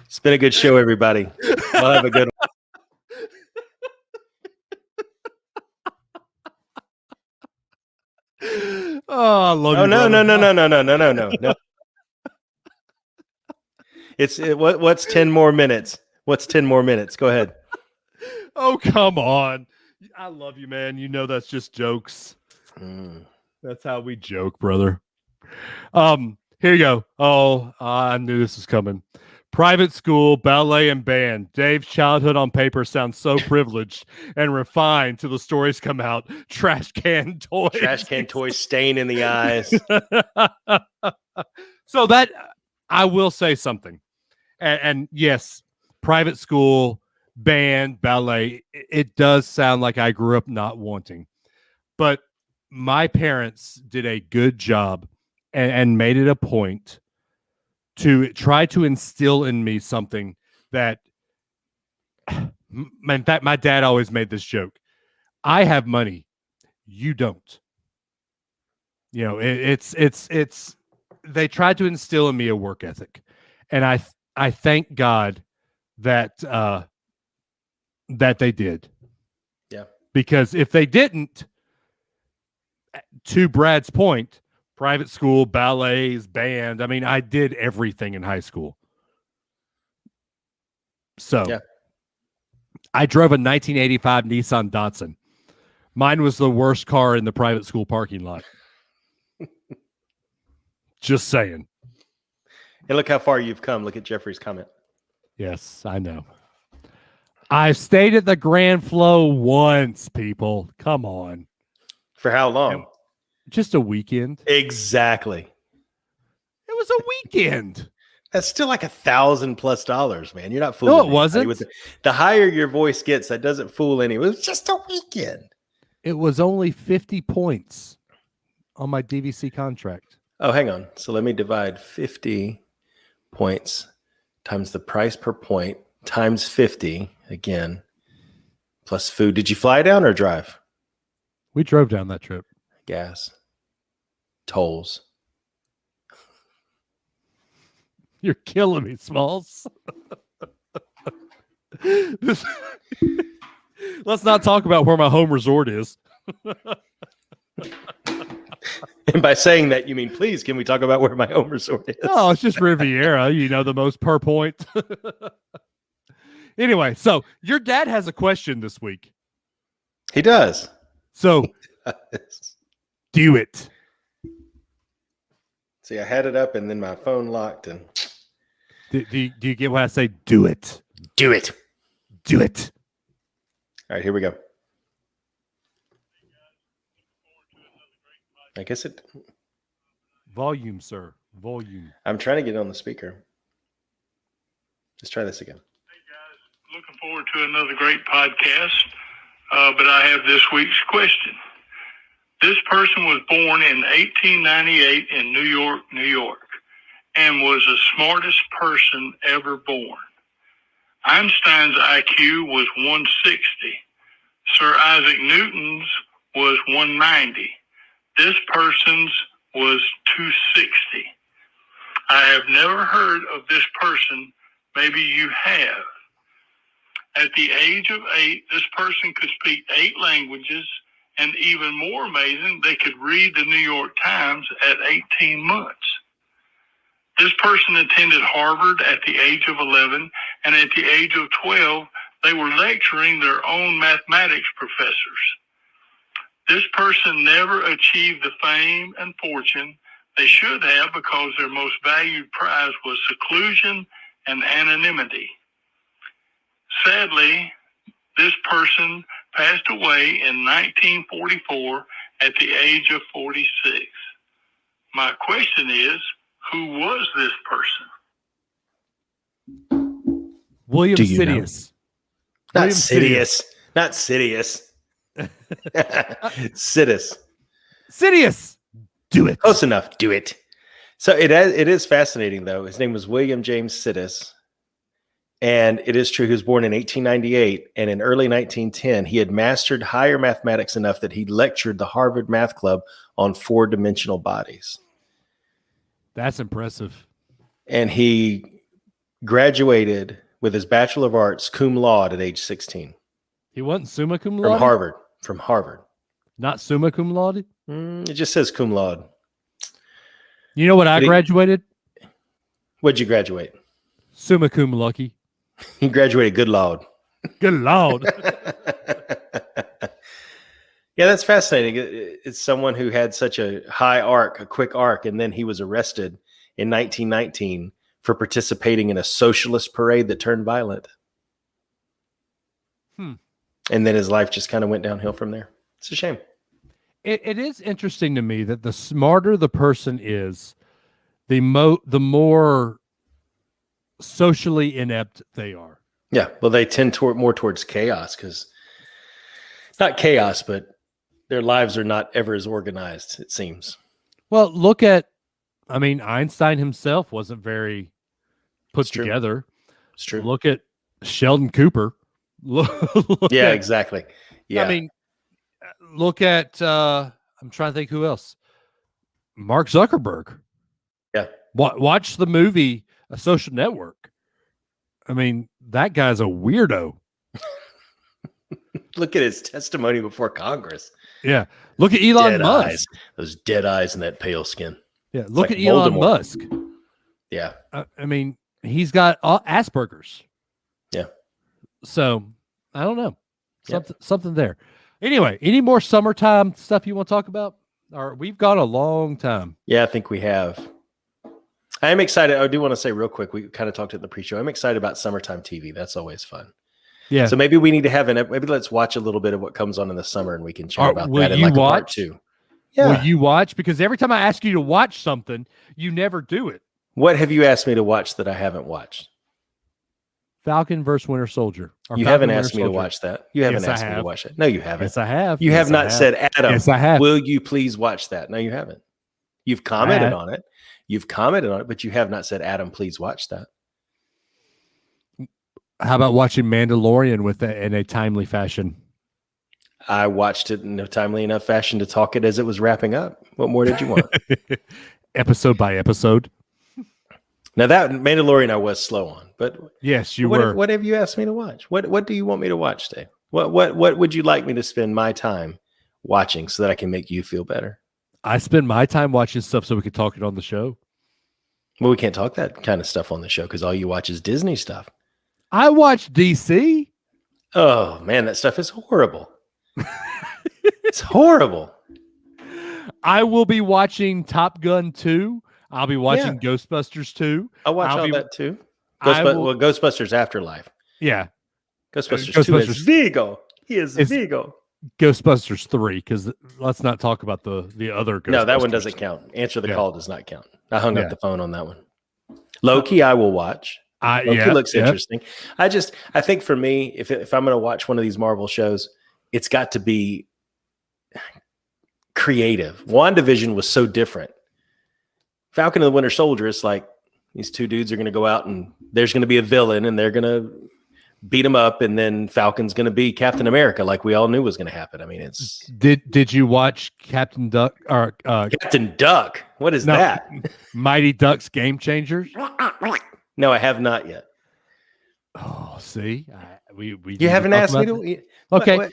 It's been a good show, everybody. We'll have a good one. Oh, I love you. No. What's 10 more minutes? What's 10 more minutes? Go ahead. Oh, come on. I love you, man. You know that's just jokes. That's how we joke, brother. Here you go. Oh, I knew this was coming. Private school, ballet, and band. Dave's childhood on paper sounds so privileged and refined till the stories come out. Trash can toys. Trash can toys, stain in the eyes. So that, I will say something. And yes, private school, band, ballet, it does sound like I grew up not wanting. But my parents did a good job and made it a point to try to instill in me something that, in fact, my dad always made this joke. I have money. You don't. You know, it's they tried to instill in me a work ethic, and I thank God that that they did. Yeah. Because if they didn't, to Brad's point, private school, ballets, band. I mean, I did everything in high school. So yeah. I drove a 1985 Nissan Datsun. Mine was the worst car in the private school parking lot. Just saying. And look how far you've come. Look at Jeffrey's comment. Yes, I know. I stayed at the Grand Flow once, people. Come on. For how long? Just a weekend. Exactly. It was a weekend. That's still like $1,000+ man. You're not fooling. No, it wasn't. The higher your voice gets, that doesn't fool anyone. It was just a weekend. It was only 50 points on my DVC contract. Oh, hang on. So let me divide 50 points times the price per point times 50 again, plus food. Did you fly down or drive? We drove down that trip. Gas. Tolls. You're killing me, Smalls. Let's not talk about where my home resort is. And by saying that, you mean, please, can we talk about where my home resort is? No, it's just Riviera. You know, the most per point. Anyway, so your dad has a question this week. He does. So do it. See, I had it up and then my phone locked. And Do you get what I say? Do it. do it. Do it. All right, here we go. I guess it. Volume, sir. Volume. I'm trying to get it on the speaker. Let's try this again. Hey guys, looking forward to another great podcast. But I have this week's question. This person was born in 1898 in New York, New York, and was the smartest person ever born. Einstein's IQ was 160. Sir Isaac Newton's was 190. This person's was 260. I have never heard of this person. Maybe you have. At the age of 8, this person could speak 8 languages, and even more amazing, they could read the New York Times at 18 months. This person attended Harvard at the age of 11, and at the age of 12, they were lecturing their own mathematics professors. This person never achieved the fame and fortune they should have because their most valued prize was seclusion and anonymity. Sadly, this person passed away in 1944 at the age of 46. My question is, who was this person? William Do you know? Sidious. Not William Sidious. Not Sidious. Sidious. Sidious. Do it. Close enough. Do it. So it is fascinating, though. His name was William James Sidious. And it is true, he was born in 1898. And in early 1910, he had mastered higher mathematics enough that he lectured the Harvard Math Club on 4-dimensional bodies. That's impressive. And he graduated with his Bachelor of Arts cum laude at age 16. He wasn't summa cum laude? From Harvard. Not summa cum laude? It just says cum laude. You know what I graduated? What'd you graduate? Summa cum lucky. He graduated good laude. Good Lord. Yeah, that's fascinating. It's someone who had such a high arc, a quick arc, and then he was arrested in 1919 for participating in a socialist parade that turned violent. And then his life just kind of went downhill from there. It's a shame. It is interesting to me that the smarter the person is, the more socially inept they are. Yeah, well, they tend more towards chaos because not chaos, but their lives are not ever as organized, it seems. Well, Einstein himself wasn't very put together. It's true. Look at Sheldon Cooper. Exactly. Yeah. Look at, I'm trying to think who else. Mark Zuckerberg. Yeah. Watch the movie A Social Network. I mean, that guy's a weirdo. Look at his testimony before Congress. Yeah. Look at Elon Dead Musk. eyes. Those dead eyes and that pale skin. Yeah. Look like at Elon Voldemort. Musk. Yeah. I mean, he's got Asperger's. Yeah. So I don't know. Something there. Anyway, any more summertime stuff you want to talk about? Or we've got a long time. Yeah, I think we have. I am excited. I do want to say real quick, we kind of talked in the pre-show. I'm excited about summertime TV. That's always fun. Yeah. So maybe we need to have maybe let's watch a little bit of what comes on in the summer and we can chat about that in like a part 2. Yeah. Will you watch? Because every time I ask you to watch something, you never do it. What have you asked me to watch that I haven't watched? Falcon versus Winter Soldier. You haven't asked me to watch that. You haven't asked me to watch it. No, you haven't. Yes, I have. You have not said, Adam, yes, I have. Will you please watch that? No, you haven't. You've commented on it. You've commented on it, but you have not said, Adam, please watch that. How about watching Mandalorian in a timely fashion? I watched it in a timely enough fashion to talk it as it was wrapping up. What more did you want? Episode by episode. Now that Mandalorian I was slow on, but yes, you were. What have you asked me to watch? What do you want me to watch, Dave? What would you like me to spend my time watching so that I can make you feel better? I spend my time watching stuff so we could talk it on the show. Well, we can't talk that kind of stuff on the show because all you watch is Disney stuff. I watch DC. Oh man, that stuff is horrible. It's horrible. I will be watching Top Gun 2. I'll be watching Ghostbusters 2. I'll watch all that too. Ghostbusters Afterlife. Yeah. Ghostbusters 2 is Vigo. He is Vigo. Ghostbusters 3, because let's not talk about the other Ghostbusters. No, that one doesn't count. Answer the Call does not count. I hung up the phone on that one. Loki, I will watch. Loki looks interesting. I think for me, if I'm going to watch one of these Marvel shows, it's got to be creative. WandaVision was so different. Falcon and the Winter Soldier, it's like these two dudes are going to go out and there's going to be a villain and they're going to beat him up, and then Falcon's going to be Captain America, like we all knew was going to happen. I mean, it's did you watch Captain Duck or Captain Duck? What is that? Mighty Ducks Game Changers? No, I have not yet. Oh, see, we you haven't asked me to. Okay,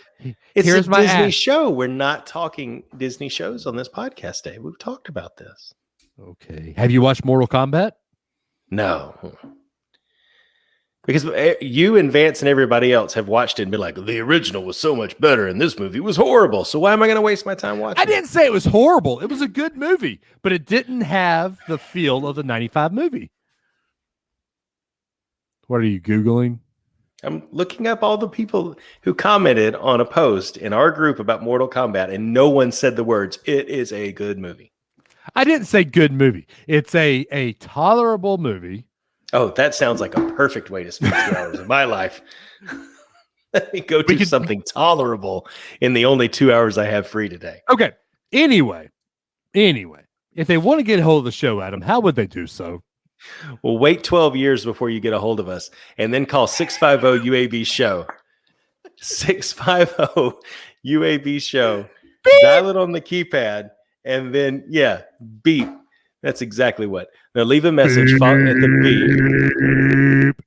it's a Disney show. We're not talking Disney shows on this podcast, Dave. We've talked about this. Okay, have you watched Mortal Kombat? No. Because you and Vance and everybody else have watched it and been like, the original was so much better and this movie was horrible. So why am I going to waste my time watching it? I didn't say it was horrible. It was a good movie, but it didn't have the feel of the 95 movie. What are you Googling? I'm looking up all the people who commented on a post in our group about Mortal Kombat, and no one said the words, it is a good movie. I didn't say good movie. It's a tolerable movie. Oh, that sounds like a perfect way to spend 2 hours of my life. Let me go do something tolerable in the only 2 hours I have free today. Okay. Anyway, if they want to get a hold of the show, Adam, how would they do so? Well, wait 12 years before you get a hold of us, and then call 650 UAB show. 650 UAB show. Beep. Dial it on the keypad, and then beep. That's exactly what. Now leave a message at the beep.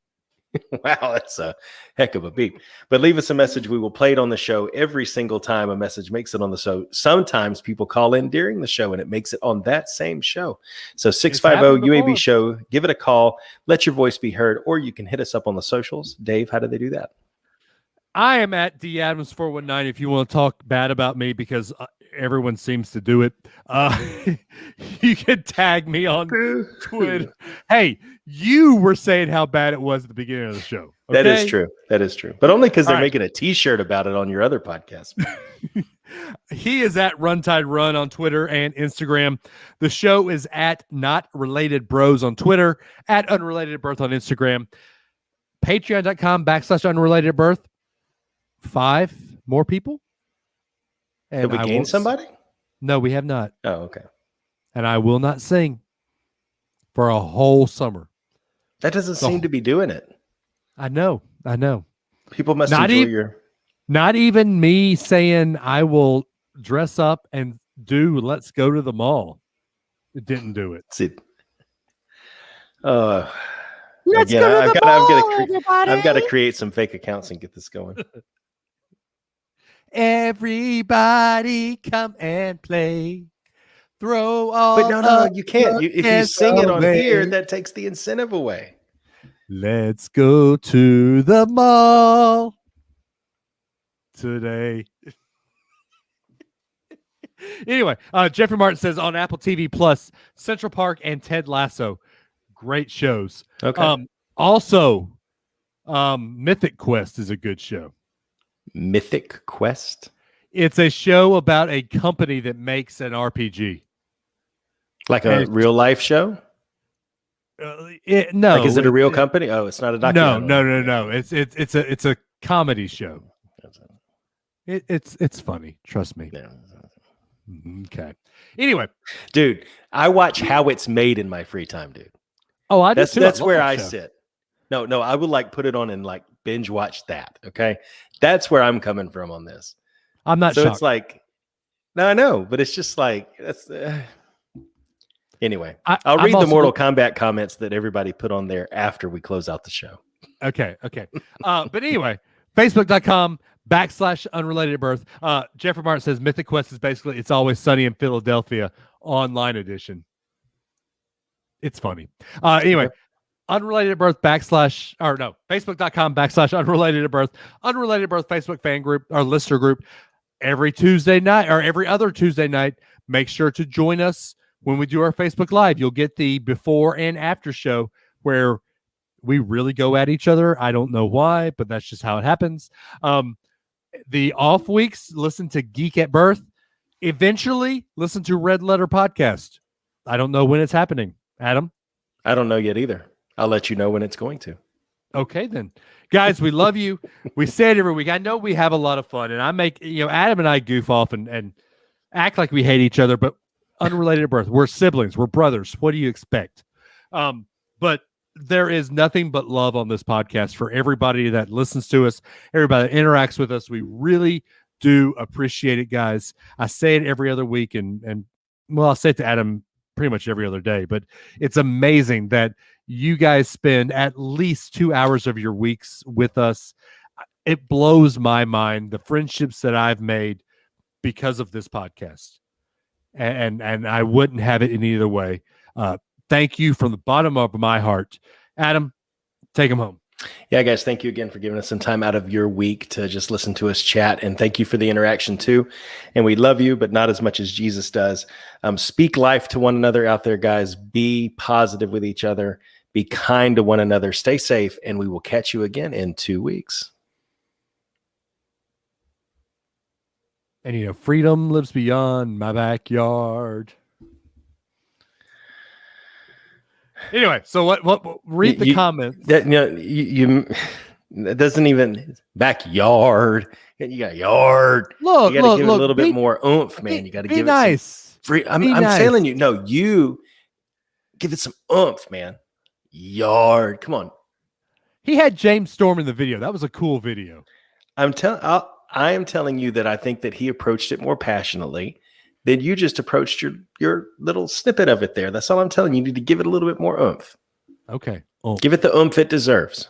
Wow, that's a heck of a beep. But leave us a message. We will play it on the show every single time a message makes it on the show. Sometimes people call in during the show and it makes it on that same show. So 650 UAB show, give it a call. Let your voice be heard, or you can hit us up on the socials. Dave, how do they do that? I am at DAdams419 if you want to talk bad about me, because everyone seems to do it. You can tag me on Twitter. Hey, you were saying how bad it was at the beginning of the show. Okay? That is true. That is true. But only because they're making a t-shirt about it on your other podcast. He is at Runtide Run on Twitter and Instagram. The show is at Not Related Bros on Twitter, at Unrelated Birth on Instagram, patreon.com/Unrelated Birth. 5 more people. And Did we gain somebody? No, we have not. Oh, okay. And I will not sing for a whole summer. That doesn't seem to be doing it. I know. People must enjoy your... Not even me saying I will dress up and do Let's Go to the Mall. It didn't do it. See, Let's again, go to the mall, everybody. I've got to create some fake accounts and get this going. Everybody come and play. Throw all. But no, you can't. If you cares sing it on away. here, that takes the incentive away. Let's go to the mall today. Anyway, Jeffrey Martin says on Apple TV Plus, Central Park and Ted Lasso, great shows. Okay. Also, Mythic Quest is a good show. Mythic Quest. It's a show about a company that makes an RPG. Like a real life show? No. Like, is it a real company? Oh, it's not a documentary. No. It's a comedy show. It's funny. Trust me. Yeah. Okay. Anyway, dude, I watch how it's made in my free time, dude. Oh, I do too. That's where I sit. No, I would like put it on and like binge watch that. Okay, that's where I'm coming from on this. I'm not. So shocked. it's like, no, I know, but it's just like that's. Anyway, I'll read the Mortal Kombat comments that everybody put on there after we close out the show. Okay. But anyway, Facebook.com/unrelatedbirth. Jeffrey Martin says Mythic Quest is basically It's Always Sunny in Philadelphia online edition. It's funny. Anyway, Facebook.com/unrelatedbirth. Unrelated Birth Facebook fan group, our listener group. Every Tuesday night or every other Tuesday night, make sure to join us when we do our Facebook Live. You'll get the before and after show where we really go at each other. I don't know why, but that's just how it happens. The off weeks, listen to Geek at Birth. Eventually, listen to Red Letter Podcast. I don't know when it's happening. Adam? I don't know yet either. I'll let you know when it's going to. Okay, then. Guys, we love you. We say it every week. I know we have a lot of fun, and Adam and I goof off and act like we hate each other, but unrelated at birth. We're siblings. We're brothers. What do you expect? But there is nothing but love on this podcast for everybody that listens to us, everybody that interacts with us. We really do appreciate it, guys. I say it every other week, and I'll say it to Adam pretty much every other day, but it's amazing that you guys spend at least 2 hours of your weeks with us. It blows my mind, the friendships that I've made because of this podcast. And I wouldn't have it any other way. Thank you from the bottom of my heart. Adam, take them home. Yeah, guys, thank you again for giving us some time out of your week to just listen to us chat. And thank you for the interaction too. And we love you, but not as much as Jesus does. Speak life to one another out there, guys. Be positive with each other. Be kind to one another. Stay safe. And we will catch you again in 2 weeks. And, freedom lives beyond my backyard. Anyway, so what read the comments. That that doesn't even backyard. You got yard. Look, you got to give it a little bit more oomph, man. You got to give nice. it free. I'm telling you, no, you give it some oomph, man. Yard. Come on. He had James Storm in the video. That was a cool video. I am telling you that I think that he approached it more passionately than you just approached your little snippet of it there. That's all I'm telling you. You need to give it a little bit more oomph. Okay. Give it the oomph it deserves.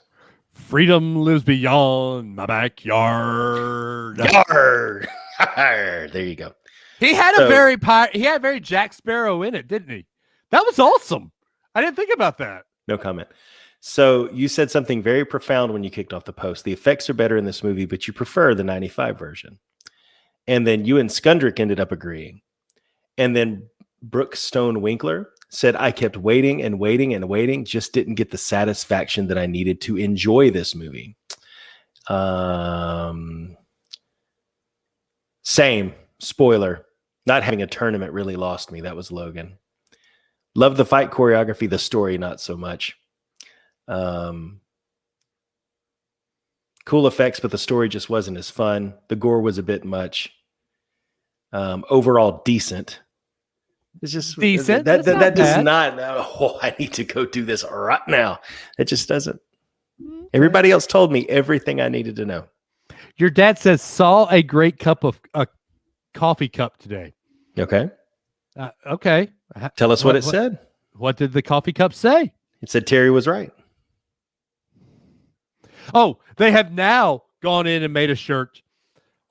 Freedom lives beyond my backyard. Yard. There you go. He had he had very Jack Sparrow in it, didn't he? That was awesome. I didn't think about that. No comment. So you said something very profound when you kicked off the post. The effects are better in this movie, but you prefer the 95 version. And then you and Skundrick ended up agreeing. And then Brooke Stone Winkler said, I kept waiting and waiting and waiting, just didn't get the satisfaction that I needed to enjoy this movie. Same. Spoiler. Not having a tournament really lost me. That was Logan. Love the fight choreography, the story, not so much. Cool effects, but the story just wasn't as fun. The gore was a bit much. Overall, decent. It's just decent. That does not. Oh, I need to go do this right now. It just doesn't. Everybody else told me everything I needed to know. Your dad says saw a great cup of a coffee cup today. Okay. Okay. Tell us what it said. What did the coffee cup say? It said Terry was right. Oh, they have now gone in and made a shirt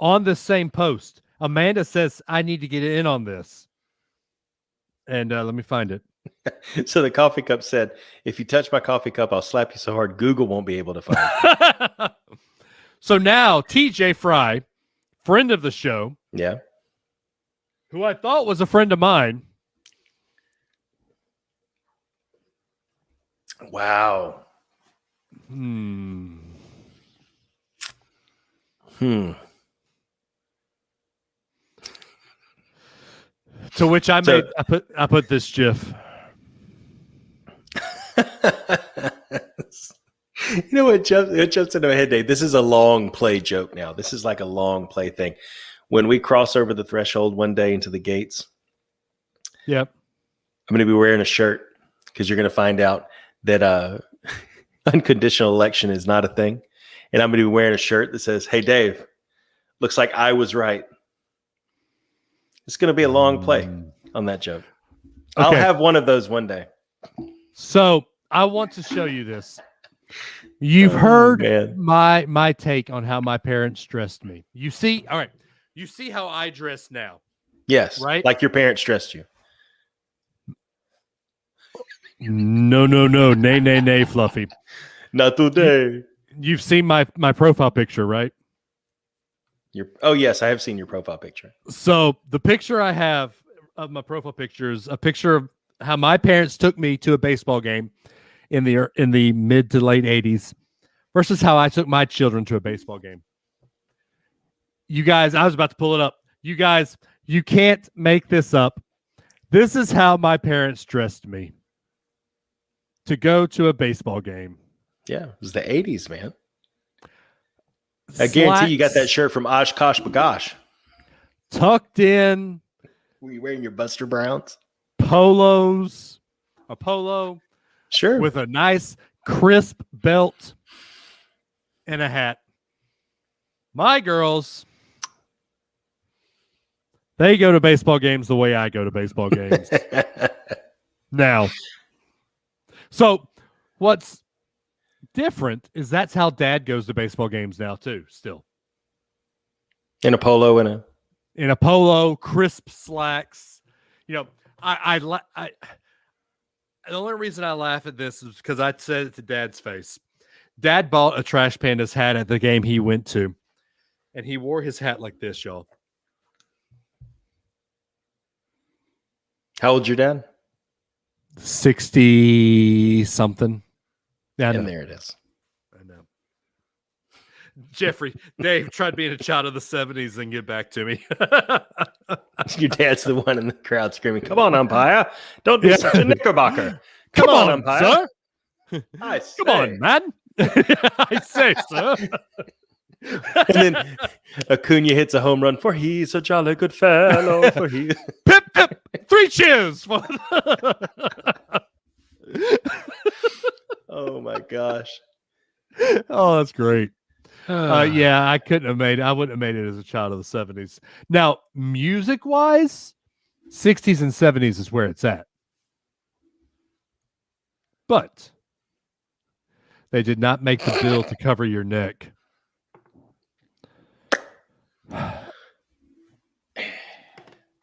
on the same post. Amanda says, I need to get in on this. And let me find it. So the coffee cup said, if you touch my coffee cup, I'll slap you so hard Google won't be able to find it. So now TJ Fry, friend of the show, Yeah. who I thought was a friend of mine. Wow. To which I put this GIF. You know what jumps into my head, Dave? This is a long play joke now. This is like a long play thing. When we cross over the threshold one day into the gates, yep, I'm going to be wearing a shirt because you're going to find out that unconditional election is not a thing. And I'm going to be wearing a shirt that says, hey, Dave, looks like I was right. It's going to be a long play on that joke. Okay. I'll have one of those one day. So I want to show you this. You've heard my take on how my parents dressed me. You see, all right. You see how I dress now. Yes. Right? Like your parents dressed you. No. Nay, Fluffy. Not today. You've seen my profile picture, right? Oh, yes, I have seen your profile picture. So the picture I have of my profile picture is a picture of how my parents took me to a baseball game in the mid to late 80s versus how I took my children to a baseball game. You guys, I was about to pull it up. You guys, you can't make this up. This is how my parents dressed me to go to a baseball game. Yeah, it was the 80s, man. I guarantee you got that shirt from Oshkosh Bagosh. Tucked in. Were you wearing your Buster Browns? Polos. A polo. Sure. With a nice crisp belt and a hat. My girls, they go to baseball games the way I go to baseball games. Now, so what's different is that's how Dad goes to baseball games now too. Still in a polo and in a polo, crisp slacks. You know, I the only reason I laugh at this is because I said it to Dad's face. Dad bought a Trash Pandas hat at the game he went to, and he wore his hat like this, y'all. How old's your dad? 60 something. Yeah, and there it is. I know. Jeffrey, Dave tried being a child of the 70s and get back to me. Your dad's the one in the crowd screaming, "Come on, umpire. Don't be such a knickerbocker. Come on, umpire. Sir. Come on, man. I say, sir." And then Acuna hits a home run for he's a jolly good fellow. For he pip, pip. 3 cheers. Oh my gosh. Oh, that's great. Yeah, I couldn't have made it. I wouldn't have made it as a child of the 70s. Now, music wise, 60s and 70s is where it's at. But they did not make the bill to cover your neck.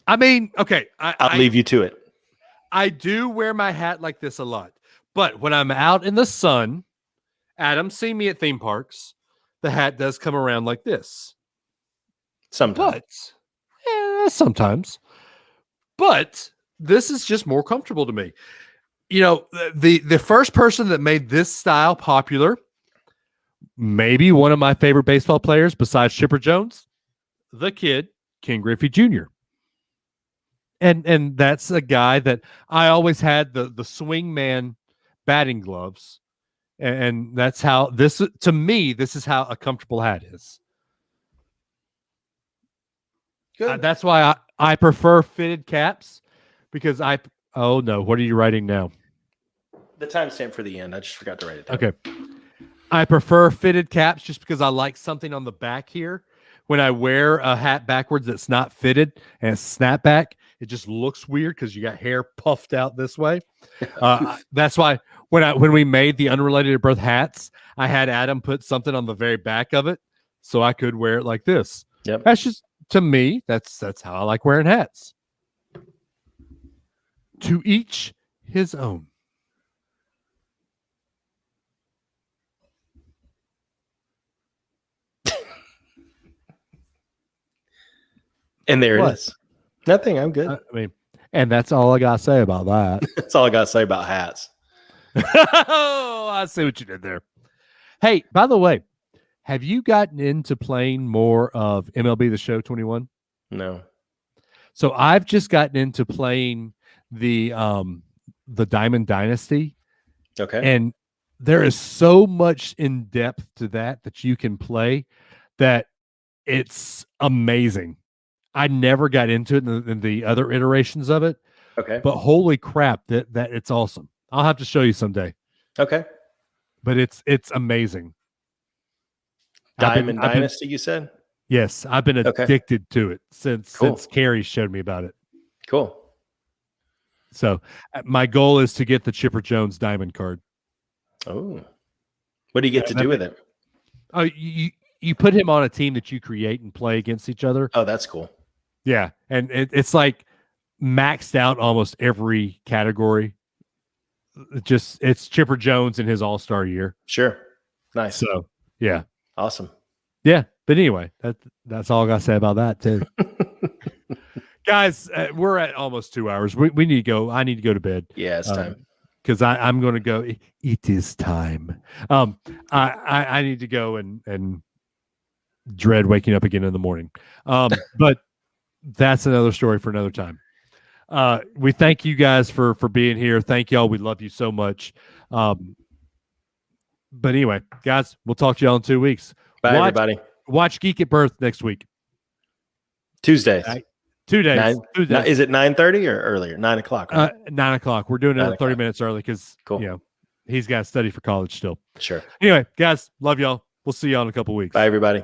I mean, okay. I'll leave you to it. I do wear my hat like this a lot. But when I'm out in the sun, Adam's seen me at theme parks, the hat does come around like this. Sometimes. Sometimes. But this is just more comfortable to me. You know, the first person that made this style popular, maybe one of my favorite baseball players besides Chipper Jones, the kid, Ken Griffey Jr. And that's a guy that I always had the swing man batting gloves. And that's how this, to me, this is how a comfortable hat is. That's why I prefer fitted caps because oh no, what are you writing now? The timestamp for the end. I just forgot to write it down. Okay. I prefer fitted caps just because I like something on the back here. When I wear a hat backwards that's not fitted and it's snapback, it just looks weird because you got hair puffed out this way. That's why when we made the Unrelated at Birth hats, I had Adam put something on the very back of it so I could wear it like this. Yep. That's just, to me, that's how I like wearing hats. To each his own. And there What? it is. Nothing. I'm good. I mean, and that's all I gotta say about that. That's all I got to say about hats. Oh, I see what you did there. Hey, by the way, have you gotten into playing more of MLB The Show 21? No. So I've just gotten into playing the Diamond Dynasty, Okay. and there is so much in depth to that you can play that it's amazing. I never got into it in the other iterations of it, Okay. but holy crap, that it's awesome. I'll have to show you someday. Okay. But it's amazing. Diamond Dynasty, you said? Yes, I've been addicted to it since Carrie showed me about it. Cool. So my goal is to get the Chipper Jones Diamond card. Oh, what do you get to do with it? Oh, you put him on a team that you create and play against each other. Oh, that's cool. Yeah, and it's like maxed out almost every category. It's Chipper Jones in his All-Star year. Sure. Nice. So yeah, awesome. Yeah, but anyway, that's all I got to say about that too. Guys, we're at almost 2 hours. We need to go. I need to go to bed. Yeah, it's time. Because I'm going to go. It is time. I need to go and dread waking up again in the morning. But that's another story for another time. We thank you guys for being here. Thank y'all. We love you so much. But anyway, guys, we'll talk to y'all in 2 weeks. Bye, everybody. Watch Geek at Birth next week. Tuesdays. 2 days. 2 days. Is it 9:30 or earlier? 9 o'clock. Right? 9 o'clock. We're doing it 30 minutes early because he's got to study for college still. Sure. Anyway, guys, love y'all. We'll see y'all in a couple weeks. Bye, everybody.